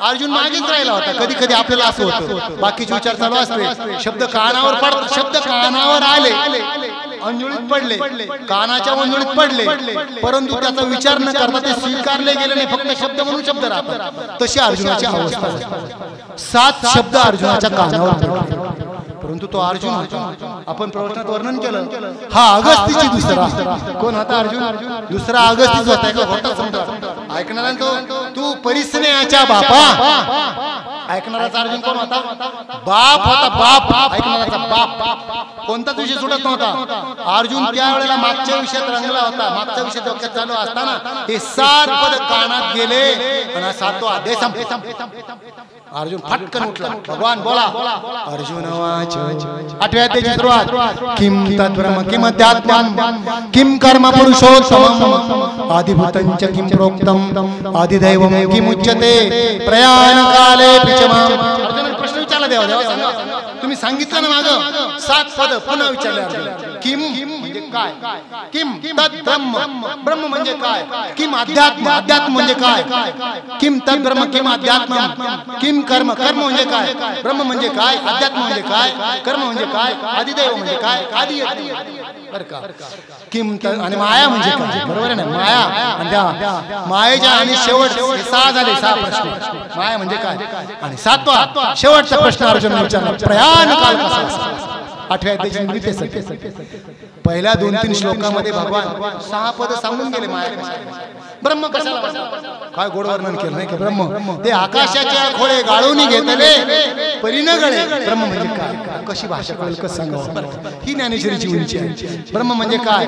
अर्जुन मागेच राहिला होता. कधी कधी आपल्याला असं होतं बाकीचे विचार चालू असते, शब्द कानावर पडतात, शब्द कानावर आले, अंजुळीत पडले, कानाच्या अंजुळीत पडले, परंतु त्याचा विचार न करता ते स्वीकारले गेले नाही, फक्त शब्द म्हणून शब्द राहतात. तशी अर्जुनाची अवस्था होती. 7 शब्द अर्जुनाच्या कानावर पडले, परंतु तो अर्जुन होता. आपण प्रवचनात वर्णन केलं हा अगस्तीची दुसरा. कोण होता अर्जुन? दुसरा अगस्तीच होता. का होता समजा ऐकणारा तू परिस्नेयाच्या बापा. ऐकणाराचा अर्जुन कोण होता? बाप होता. बाप ऐकणाराचा बाप. कोणताच विषय सुटत नव्हता. अर्जुन त्यावेळेला मागच्या विषयात रंगला होता. मागचा विषय डोक्यात चालू असताना हे 7 पद कानात गेले आणि 7वा अध्याय संपला. अर्जुन फटकन उठला. भगवान बोला. अर्जुन वाच 8व्या अध्यायाची सुरुवात. किम तद्ब्रह्म किम अध्यात्मं किम कर्म पुरुषोत्तमं आदिभूतं च किम प्रोक्तम आदिदैवं किम उच्यते प्रयाण काले पिचमाम. अर्जुनाने प्रश्न विचारला देवा. देवा सांगा तुम्ही सांगितलं ना मागं 7 पद पुन्हा विचारले अर्जुन. किम म्हणजे काय? किम तद्ब्रह्म ब्रह्म म्हणजे काय? किम अध्यात्म अध्यात्म म्हणजे काय? किम तद्ब्रह्म किम अध्यात्मं किम कर्म कर्म म्हणजे काय? ब्रह्म म्हणजे काय? अध्यात्म म्हणजे काय? कर्म म्हणजे काय? आदिदेव म्हणजे काय? आदि बर का. किम आणि माया म्हणजे काय? बरोबर आहे ना. माया आणि त्या मायेच्या आणि शेवट 6 झाले. 6 प्रश्न. माया म्हणजे काय? आणि 7वा शेवटचा प्रश्न अर्जुनाने विचारला प्रयाण काल कसा असतो. 8व्या अध्यायाची पहिल्या 2-3 श्लोकामध्ये भगवान 6 पद सांगून गेले. माया ब्रह्म कशाला काय गोड वर्णन केलं नाही का? ब्रह्म ते आकाशाच्या खोळे गाळून घेतले परीन गळे. ब्रह्म म्हणजे काय? कशी भाषा कळेल कसं सांगावं? ही ज्ञानेश्वरीची उंची आहे. ब्रह्म म्हणजे काय?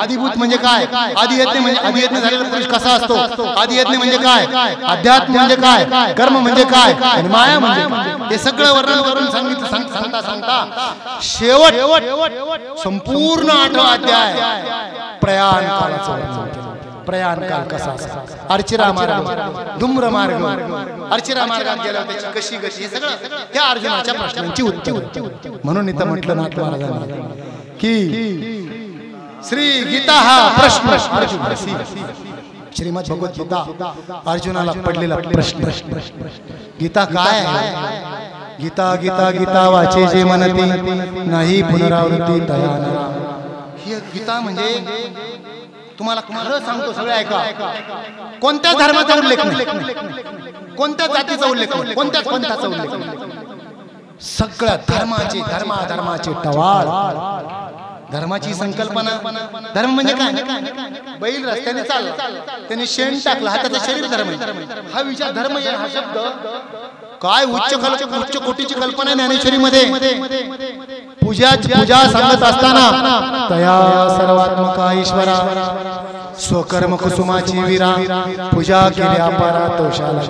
आदिभूत म्हणजे काय? आदियज्ञ म्हणजे आदियज्ञ झालेला पुरुष कसा असतो? आदियज्ञ म्हणजे काय? अध्यात्म म्हणजे काय? कर्म म्हणजे काय? आणि माया म्हणजे काय? हे सगळं वर्णन करून सांगता सांगता शेवट संपूर्ण 8वा अध्याय प्रयाण कालाचं वर्णन केलं. प्रयाण काल कसा असतो? अर्चिरा मार्ग, धूम्र मार्ग, अर्चिरा मार्गात गेल्यावर त्याची कशी गती, हे सगळं त्या अर्जुनाच्या प्रश्नांची उत्तर. म्हणून इथं म्हटलं नाथ महाराजांनी की श्री गीता हा प्रश्न श्रीमद भगवत गीता अर्जुनाला पडलेला प्रश्न. गीता काय आहे? गीता गीता गीता वाचे जे म्हणती नाही पुनरावृत्ती तया नरा. ही गीता म्हणजे तुम्हाला खरं सांगतो सगळं ऐका. कोणत्या धर्माचा उल्लेख नाही, कोणत्या जातीचा उल्लेख नाही, कोणत्याच पंथाचा उल्लेख नाही. सगळ्या धर्माचे टवाळ. धर्माची संकल्पना. धर्म म्हणजे काय? बैल रस्त्याने चालला त्याने शेण टाकलं हा त्याचा शरीर धर्म आहे. हा विचार धर्म आहे. हा शब्द काय उच्च कोटीची कल्पना ज्ञानेश्वरीमध्ये. पूजा सांगत असताना तया सर्वात्मका ईश्वरा स्वकर्म कुसुमाची विरा पूजा केली अपारा तोषाला.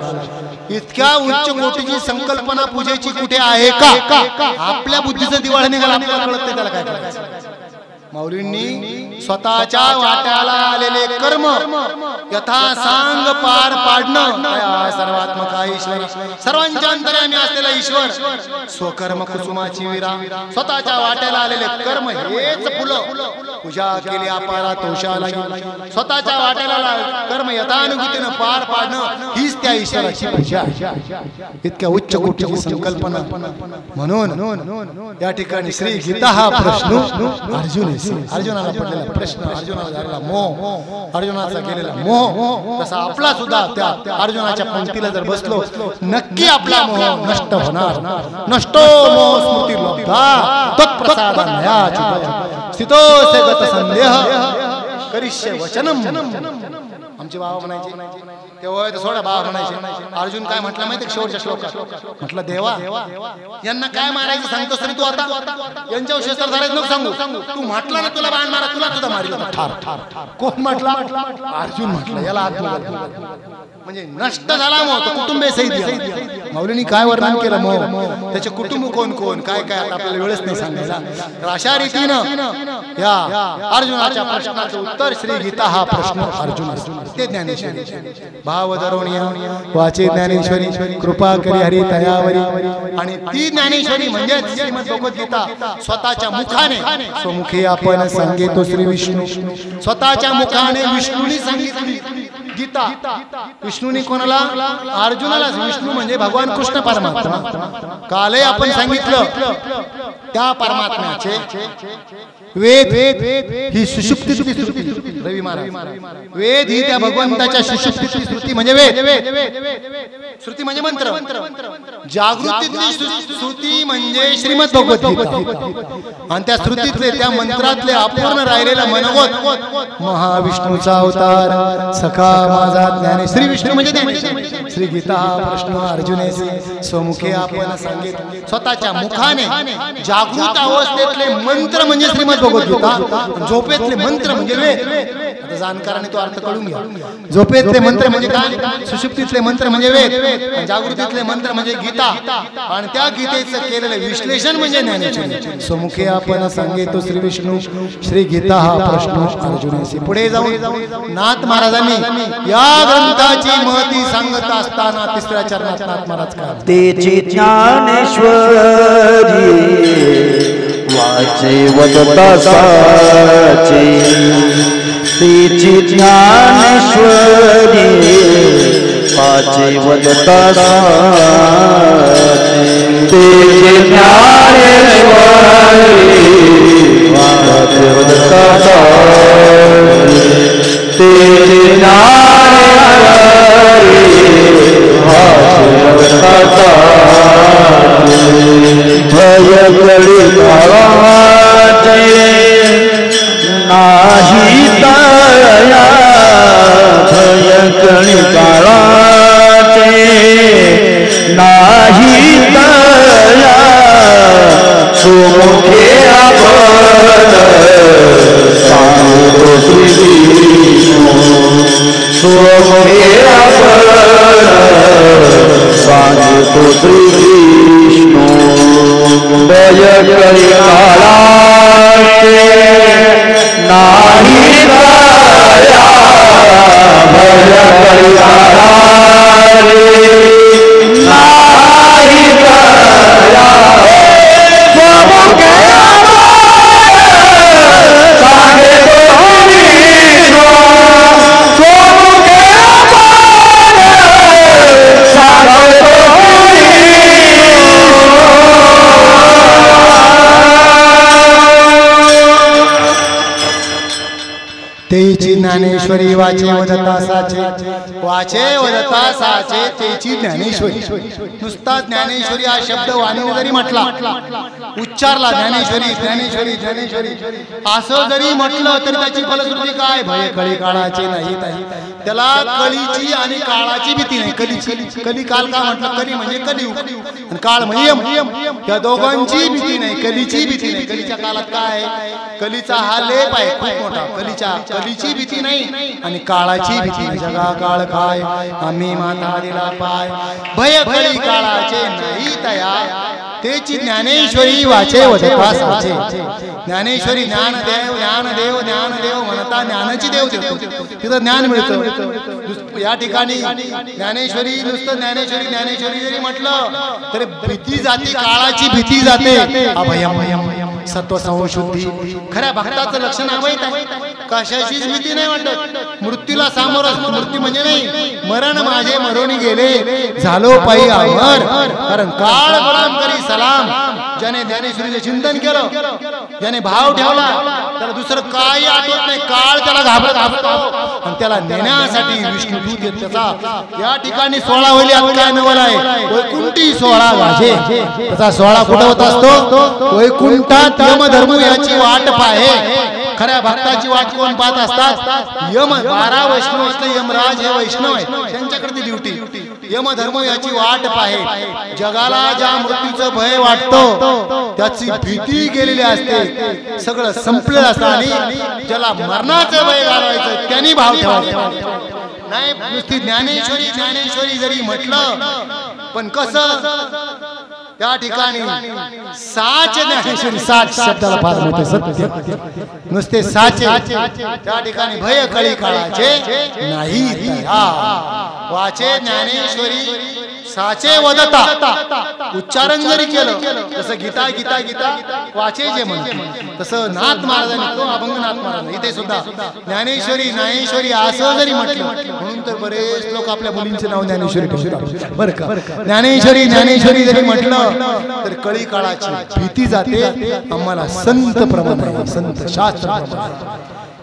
इतक्या उच्च कोटीची संकल्पना पूजेची कुठे आहे का? आपल्या बुद्धीचं दिवाळ निघाला आपल्याला कळत नाही त्याला काय करायचं. माऊलींनी स्वतःच्या वाट्याला आलेले कर्म यथासांग पार पाडणं. सर्वात्मका ईश्वर सर्वांच्या अंतर्यामी असलेला ईश्वर स्वकर्म कुसुमाची विरा स्वतःच्या वाट्याला आलेले कर्म हेच फुलं पूजा केली अपारा तोषाला. स्वतःच्या वाट्याला कर्म यथानुगतीनं पार पाडणं हीच त्या ईश्वराची पूजा. इतक्या उच्च कोटीची संकल्पना. म्हणून या ठिकाणी श्री गीता हा प्रश्न अर्जुनाला पडलेला प्रश्न, अर्जुनाला झालेला मोह, अर्जुनाचा केलेला मोह तसा आपला सुद्धा त्या अर्जुनाच्या पंक्तीला जर बसलो नक्की आपला मोह नष्ट होणार. नष्टो मोह स्मृती लब्धा तत्प्रसादान्या स्थितोऽस्य गत संदेह करिष्ये वचनम. आमचे बाबा म्हणायचे तेव्हा सोडा बाबा म्हणायचे. अर्जुन काय म्हटलं माहिती शेवटच्या श्लोकात? म्हटलं देवा यांना काय मारायचं सांगतोस तरी तू आता यांच्या शस्त्र धारायचं नको सांगू. तू म्हटला ना तुला बाण मारा तुला सुद्धा मारिल ठार ठार. कोण म्हटला? अर्जुन म्हटलं. याला म्हणजे नष्ट झाला मग तो कुटुंबे सहित. माऊलींनी काय वर्णन केलं मग त्याचे कुटुंब कोण कोण काय काय आपल्याला वेळच नाही सांगायचा. अशा रीतीनं या अर्जुनाच्या प्रश्नाचं उत्तर श्री गीता हा प्रश्न अर्जुन ते ज्ञानेश्वरी भाव धरोनिया वाचे ज्ञानेश्वरी कृपा करी हरी तयावरी आणि ती ज्ञानेश्वरी म्हणजे श्रीमद भगवद्गीता स्वतःच्या मुखाने स्वमुखे आपण सांगितो श्री विष्णू स्वतःच्या मुखाने विष्णूने सांगितली गीता विष्णूने कोणाला अर्जुनाला विष्णू म्हणजे भगवान कृष्ण परमात्मा काले आपण सांगितलं त्या परमात्म्याचे वेद ही सुषुप्तीची श्रुती रवी महाराज वेद ही त्या भगवंताच्या सुषुप्तीची श्रुती म्हणजे वेद श्रुती म्हणजे मंत्र जागृतीतली श्रुती म्हणजे श्रीमद भगवद्गीता आणि त्या श्रुतीतले त्या मंत्रातले अपूर्ण राहिलेला मनोगत महाविष्णूचा अवतार सखा माझा ज्ञाने श्री विष्णू म्हणजे श्री गीता प्रश्न अर्जुनेचे स्वमुखे आपण सांगितले स्वतःच्या मुखाने जागृत अवस्थेतले मंत्र म्हणजे श्रीमद भगवद्गीता झोपेतले मंत्र म्हणजे वेद आता जाणकाराने तो अर्थ कळून घ्या झोपेतले मंत्र म्हणजे काय सुषुप्तीतले मंत्र म्हणजे वेद जागृतीतले मंत्र म्हणजे गीता आणि त्या गीतेचं केलेलं विश्लेषण म्हणजे ज्ञानेश्वरी स्वमुखे आपण सांगितो श्री विष्णू श्री गीता हा प्रश्न अर्जुनाशी पुढे जाऊन नाथ महाराजांनी या ग्रंथाची महती सांगत असताना तिसऱ्या चरणात नाथ महाराज काय तेची ज्ञानेश्वरी वाचे वदता साचे तेची ज्ञानेश्वरी वाचे वदता साचे तेची ज्ञानेश्वरी वाचे वदता साचे तेची भय कळी काळाचे नाही दया भय कळी काळाचे नाही दया सुमुखे आपण सांगतो श्री विष्णू सुमुखे आपण सांगतो श्री विष्णू भय कळी काळाचे नाही दया भय कळी काळाचे नाही दया स्वमुखे तेची ज्ञानेश्वरी वाचे वदता साचे तेची ज्ञानेश्वरी नुसता ज्ञानेश्वरी हा शब्द वाणीने जरी म्हटला उच्चारला ज्ञानेश्वरी ज्ञानेश्वरी ज्ञानेश्वरी असं जरी म्हटलं तरी त्याची फलश्रुती काय भय कळी काळाची नाही त्याला कळीची आणि काळाची भीती नाही कली काल का म्हटलं कली म्हणजे कलियुग काळ म्हणजे या दोघांची भीती नाही कलीची भीती नाही कलीच्या काळात काय कलीचा हा लेप आहे खूप मोठा कलीची भीती नाही आणि काळाची भीती नाही जगा काळ काय आम्ही माता दिला पाय भय कळी काळाचे नाही तया तेची ज्ञानेश्वरी वाचे वदता साचे ज्ञानेश्वरी ज्ञानदेव ज्ञानदेव ज्ञानदेव म्हणता ज्ञानाची देव देतो तिथं ज्ञान मिळतं या ठिकाणी ज्ञानेश्वरी नुसतं ज्ञानेश्वरी ज्ञानेश्वरी जरी म्हटलं तरी भीती जाते काळाची भीती जाते अभयम सत्व संशुद्धी खऱ्या भक्ताचं लक्षण अवैध आहे कशाचीच भीती नाही वाटत मृत्यूला सामोरं मृत्यू म्हणजे नाही मरण माझे मरोनी गेले झालो पायी अमर कारण काळ गुलाम करी सलाम ज्याने ज्ञानेश्वरीचे चिंतन केलं ज्याने भाव ठेवला त्याला दुसरं काही आठवत नाही काळ त्याला घाबरत आणि त्याला नेण्यासाठी विष्णू दूत येत त्याचा या ठिकाणी 16 वैली अध्याय नवल आहे वैकुंठी 16 वाजे त्याचा 16 कुठं होत असतो वैकुंठात यमधर्म याची वाट पाहे खऱ्या भक्ताची वाट कोण पाहत असतात यम 12 वैष्णव असले यमराज हे वैष्णव आहे त्यांच्याकडे ती ड्युटी यमधर्म याची वाट पाहे जगाला ज्या मृत्यूचं भय वाटतं त्याची भीती गेलेली असते सगळं संपलेलं असतं आणि ज्याला मरणाचं भय घालवायचं त्यांनी भाव ठेवायचा नाही नुसती ज्ञानेश्वरी ज्ञानेश्वरी जरी म्हटलं पण कसं त्या ठिकाणी साचे ज्ञानेश्वरी, साच शब्दाला फार मोठे सत्य, नुसते साचे, त्या ठिकाणी भय कळी काळाचे नाही तया, वाचे ज्ञानेश्वरी साचे वदता, उच्चारण जरी केलं तसं गीता गीता गीता वाचे जे म्हणतो तसं नाथ महाराजांनी, तो अभंग नाथ महाराज इथे सुद्धा ज्ञानेश्वरी ज्ञानेश्वरी असं जरी म्हटलं, म्हणून तर बरेच लोक आपल्या मुलींचे नाव ज्ञानेश्वरी ठेवतात बरं का. ज्ञानेश्वरी ज्ञानेश्वरी जरी म्हटलं तर कळी काळाची भीती जाते. आम्हाला संत प्रमाण, संत शास्त्र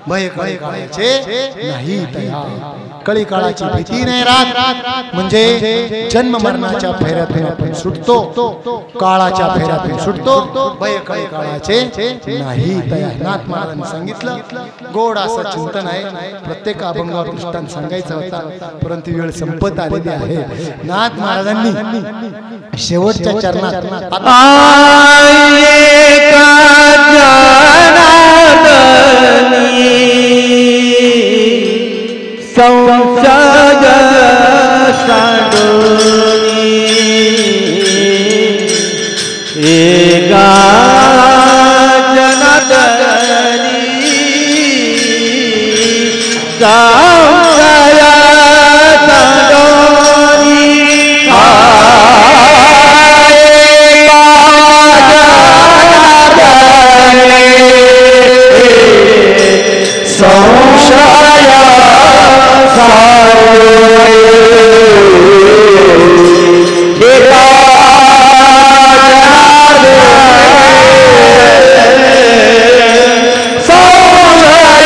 भय कळी काळाचे नाही तया, कळी काळाची भीती नाही राहत, म्हणजे जन्म मरणाच्या फेऱ्यातून आपण सुटतो, काळाच्या फेऱ्यातून सुटतो, भय कळी काळाचे नाही तया. नाथ महाराजांनी सांगितलं, गोड असं चिंतन आहे. प्रत्येक अभंगावर दृष्टांत सांगायचा होता, परंतु वेळ संपत आलेली आहे. नाथ महाराजांनी शेवटच्या चरणात संशय सांडोनी एका जनार्दनी संशय सांडोनी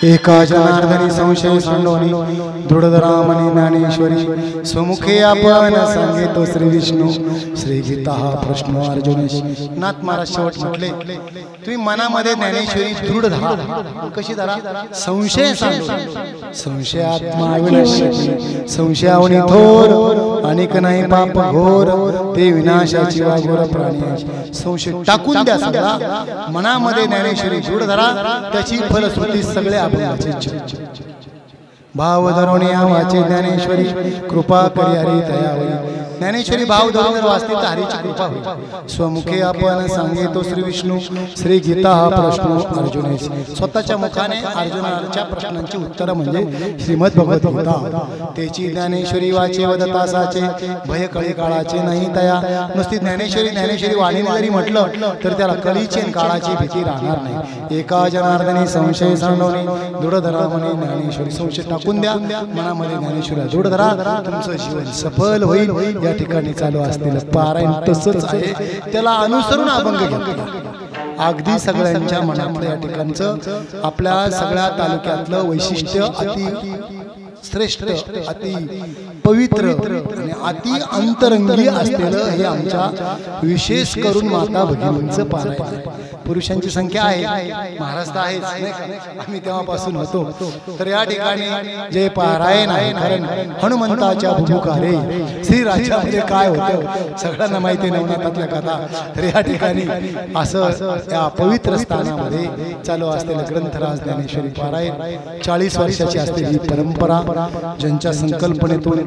एका जनार्दनी संशय सांडोनी दृढधरामणी ज्ञानेश्वरी स्वमुखे आपण सांगितो श्री विष्णू श्री गीता हा प्रश्न अर्जुनेश नाथ महाराज शेवट म्हटले तुम्ही मनामध्ये ज्ञानेश्वरी दृढ धरा कशी धरा संशय सांडो संशयात्मा विनाशी संशयावनी थोर अनेक नाही पाप घोर ते विनाशाची वाघोर प्राणी संशय टाकून द्या सगळा मनामध्ये ज्ञानेश्वरी दृढ धरा त्याची फलश्रुती सगळे भाव धरून वाचे ज्ञानेश्वरी कृपा करी हरी तयावरी ज्ञानेश्वरी भाव धरून वाचते तर हरीची कृपा होईल स्वमुखे आपण सांगितो श्री विष्णू श्री गीता हा प्रश्न अर्जुनेश स्वतःच्या मुखाने अर्जुनाच्या प्रश्नांची उत्तर म्हणजे श्रीमद भगवद्गीता त्याची ज्ञानेश्वरी वाचे वदतासाचे भय कळी काळाचे नाही तया नुसती ज्ञानेश्वरी वाणीने जरी म्हटलं तर त्याला कळीची आणि काळाची भीती राहणार नाही एका जनार्दनी संशय सांडवणे दृढ धरा म्हणे ज्ञानेश्वरी संशय टाकून द्या मनामध्ये ज्ञानेश्वरी दृढ धरा तुमचं जीवन सफल होईल या ठिकाणी चालू असलेलं पारायण तसंच आहे त्याला अनुसरून अभंग घेतला अगदी सगळ्यांच्या मनातलं या ठिकाणचं आपल्या सगळ्या तालुक्यातलं वैशिष्ट्य अति श्रेष्ठ अति पवित्र आणि अति अंतरंगी असलेलं हे आमच्या विशेष करून माता भगिनींचं पारायण पुरुषांची संख्या आहे महाराष्ट्र आहेच आम्ही तेव्हापासून होतो तर या ठिकाणी जे पारायण आहे कारण हनुमंताच्या भूमुखारे श्रीराज्यामध्ये काय होतं सगळ्यांना माहिती नवनाथातल्या कथा तर या ठिकाणी असं या पवित्र स्थानामध्ये चालू असलेलं ग्रंथराज ज्ञानेश्वरी पारायण 40 वर्षाची असलेली परंपरा ज्यांच्या संकल्पनेतून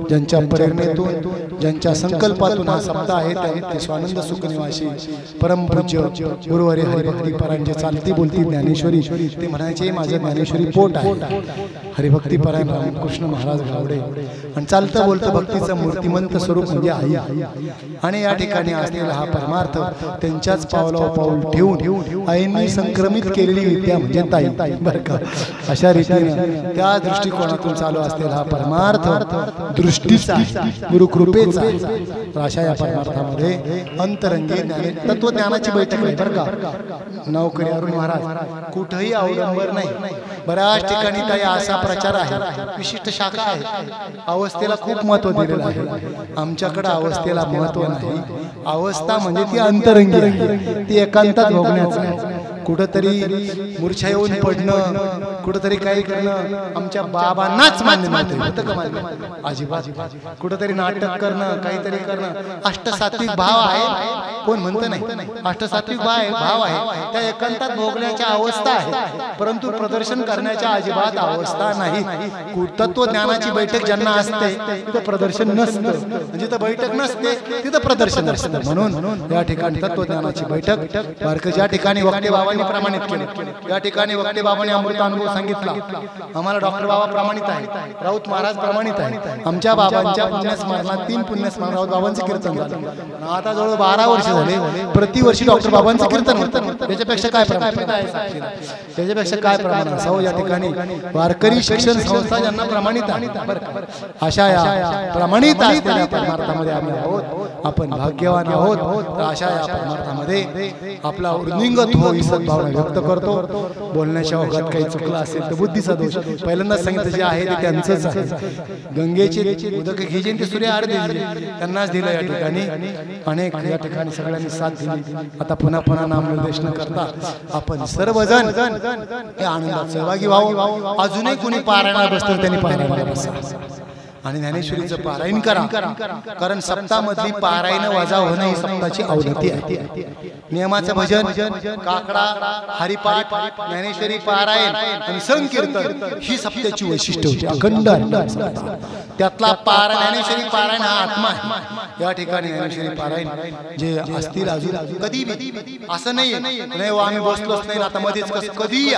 ज्यांच्या प्रेरणेतून ज्यांच्या संकल्पातून हा सप्ताह आहे ते स्वानंद सुखनिवासी परमपूज्य गुरुवर्य हरिभक्ती परायण जे चालती बोलती ज्ञानेश्वरी ते म्हणायचे माझं ज्ञानेश्वरी पोट आहे हरिभक्ती परायण रामकृष्ण महाराज गावडे आणि चालतं बोलतं भक्तीचं मूर्तिमंत स्वरूप म्हणजे आई आणि या ठिकाणी असलेला हा परमार्थ त्यांच्याच पावलावर पाऊल ठेवून आईंनी संक्रमित केलेली विद्या म्हणजे ताई बरं का अशा रीतीने त्या दृष्टिकोनातून चालू असलेला हा परमार्थ दृष्टीचा गुरुकृपेचा अशा या परमार्थामध्ये अंतरंगी तत्वज्ञानाची बैठक आहे बरं का नवकरी अरुण महाराज कुठेही अवलंबर नाही बऱ्याच ठिकाणी काही असा प्रचार आहे विशिष्ट शाखा आहे अवस्थेला खूप महत्व दिलेलं आहे आमच्याकडे अवस्थेला महत्व नाही अवस्था म्हणजे ती अंतरंगी आहे ती एकांतात भोगण्याचं कुठंतरी मूर्छा येऊन पडणं कुठंतरी काही करणं आमच्या बाबांनाच मान्य नव्हतं अजिबात कुठंतरी नाटक करणं काहीतरी करणं अष्टसात्विक भाव आहे कोण म्हणतं नाही अष्टसात्विक भाव आहे त्या एकांतात भोगण्याच्या अवस्था आहे परंतु प्रदर्शन करण्याच्या अजिबात अवस्था नाही तत्वज्ञानाची बैठक ज्यांना असते तिथं प्रदर्शन नसतं जिथं बैठक नसते तिथं प्रदर्शन असतं म्हणून या ठिकाणी तत्वज्ञानाची बैठक बारक ज्या ठिकाणी वक्ते बाबांनी प्रमाणित केले या ठिकाणी वक्ते बाबांनी अमृत अनुभव सांगितला आम्हाला डॉक्टर बाबा प्रमाणित आहे राऊत महाराज प्रमाणित आहे आमच्या बाबांच्या पुण्यस्मरणात 3 पुण्यस्मरण राऊत बाबांचं कीर्तन झालं आता जवळ 12 वर्ष झाले प्रतिवर्षी डॉक्टर बाबांचं कीर्तन होतं त्याच्यापेक्षा काय प्रमाण त्याच्यापेक्षा काय प्रमाण असावं या ठिकाणी वारकरी शिक्षण संस्था ज्यांना प्रमाणित आहे अशा या प्रमाणित असलेल्या परमार्थामध्ये आम्ही आहोत आपण भाग्यवान आहोत अशा या परमार्थामध्ये आपला वृद्धिंगत होई सद्भावना व्यक्त करतो. बोलण्याच्या ओघात काही चुकलं असेल तर बुद्धीचा दोष. पहिल्यांदा सांगितलं जे आहे ते त्यांचंच आहे. गंगेचे उदक घ्यायचे ते सूर्य आरती त्यांनाच दिलं या ठिकाणी. अनेक या ठिकाणी सगळ्यांनी साथ दिली. आता पुन्हा पुन्हा नामनिर्देश न करता आपण सर्वजण या आनंदात सहभागी व्हावं. अजूनही कुणी पारायणाला बसतं त्यांनी पारायणाला बसा आणि ज्ञानेश्वरीचं पारायण करा. कारण सप्तामधली पारायण वजा होणं ही सप्ताची अवनती आहे. नियमाचं भजन, काकडा, हरिपाठ, ज्ञानेश्वरी पारायण आणि संकीर्तन ही सप्त्याची वैशिष्ट्य होती. अखंड त्यातला पारायण ज्ञानेश्वरी पारायण हा आत्मा आहे. या ठिकाणी ज्ञानेश्वरी पारायण जे असतील अजून कधी असं नाही आम्ही बसलोच नाही आता मध्येच कधी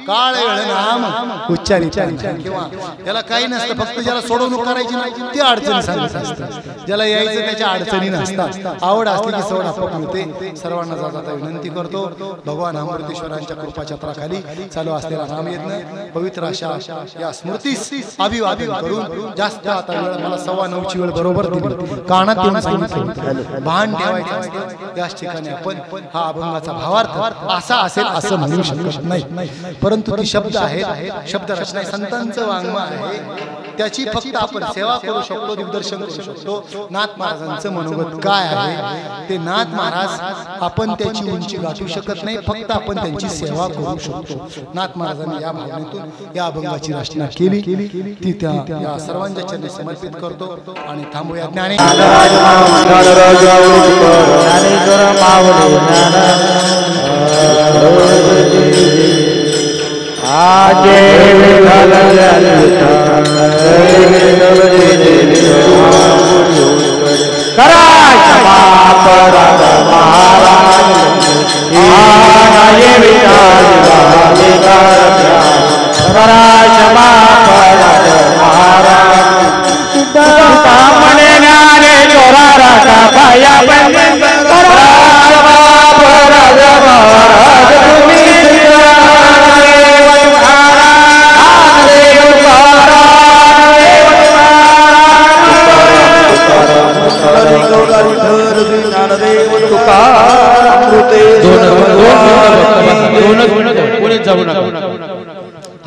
काळ नाम उच्चारित किंवा त्याला काही नसतं. फक्त ज्याला सोडवणूक करायची नाही ती अडचणी सांगत असतात. ज्याला यायचं त्याच्या अडचणी नसतात. आवड असली की सवड आपोआप मिळते. सर्वांना जाता विनंती करतो. भगवान अमृतेश्वरांच्या कृपाछत्राखाली चालू असलेला नामयज्ञ पवित्र अशा या स्मृतीस अभिवादन करून जास्त आता वेळ मला 9:15ची वेळ बरोबर दिली. कानात येऊन सांगितलं भान ठेवायचं असतं. याच ठिकाणी आपण हा अभंगाचा भावार्थ असा असेल असं म्हणू शकत नाही. परंतु ती शब्द आहेत. शब्द रचना संतांचं वाङ्मय आहे. त्याची फक्त आपण सेवा करू शकतो, दिग्दर्शन करू शकतो. नाथ महाराजांचं मनोगत काय आहे ते नाथ महाराज आपण त्याची उंची गाठू शकत नाही. फक्त आपण त्यांची सेवा करू शकतो. नाथ महाराजांनी या भावनेतून या अभंगाची रचना केली. ती त्या या सर्वांच्या चरणी समर्पित करतो आणि थांबूया.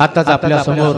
आताच आपल्या समोर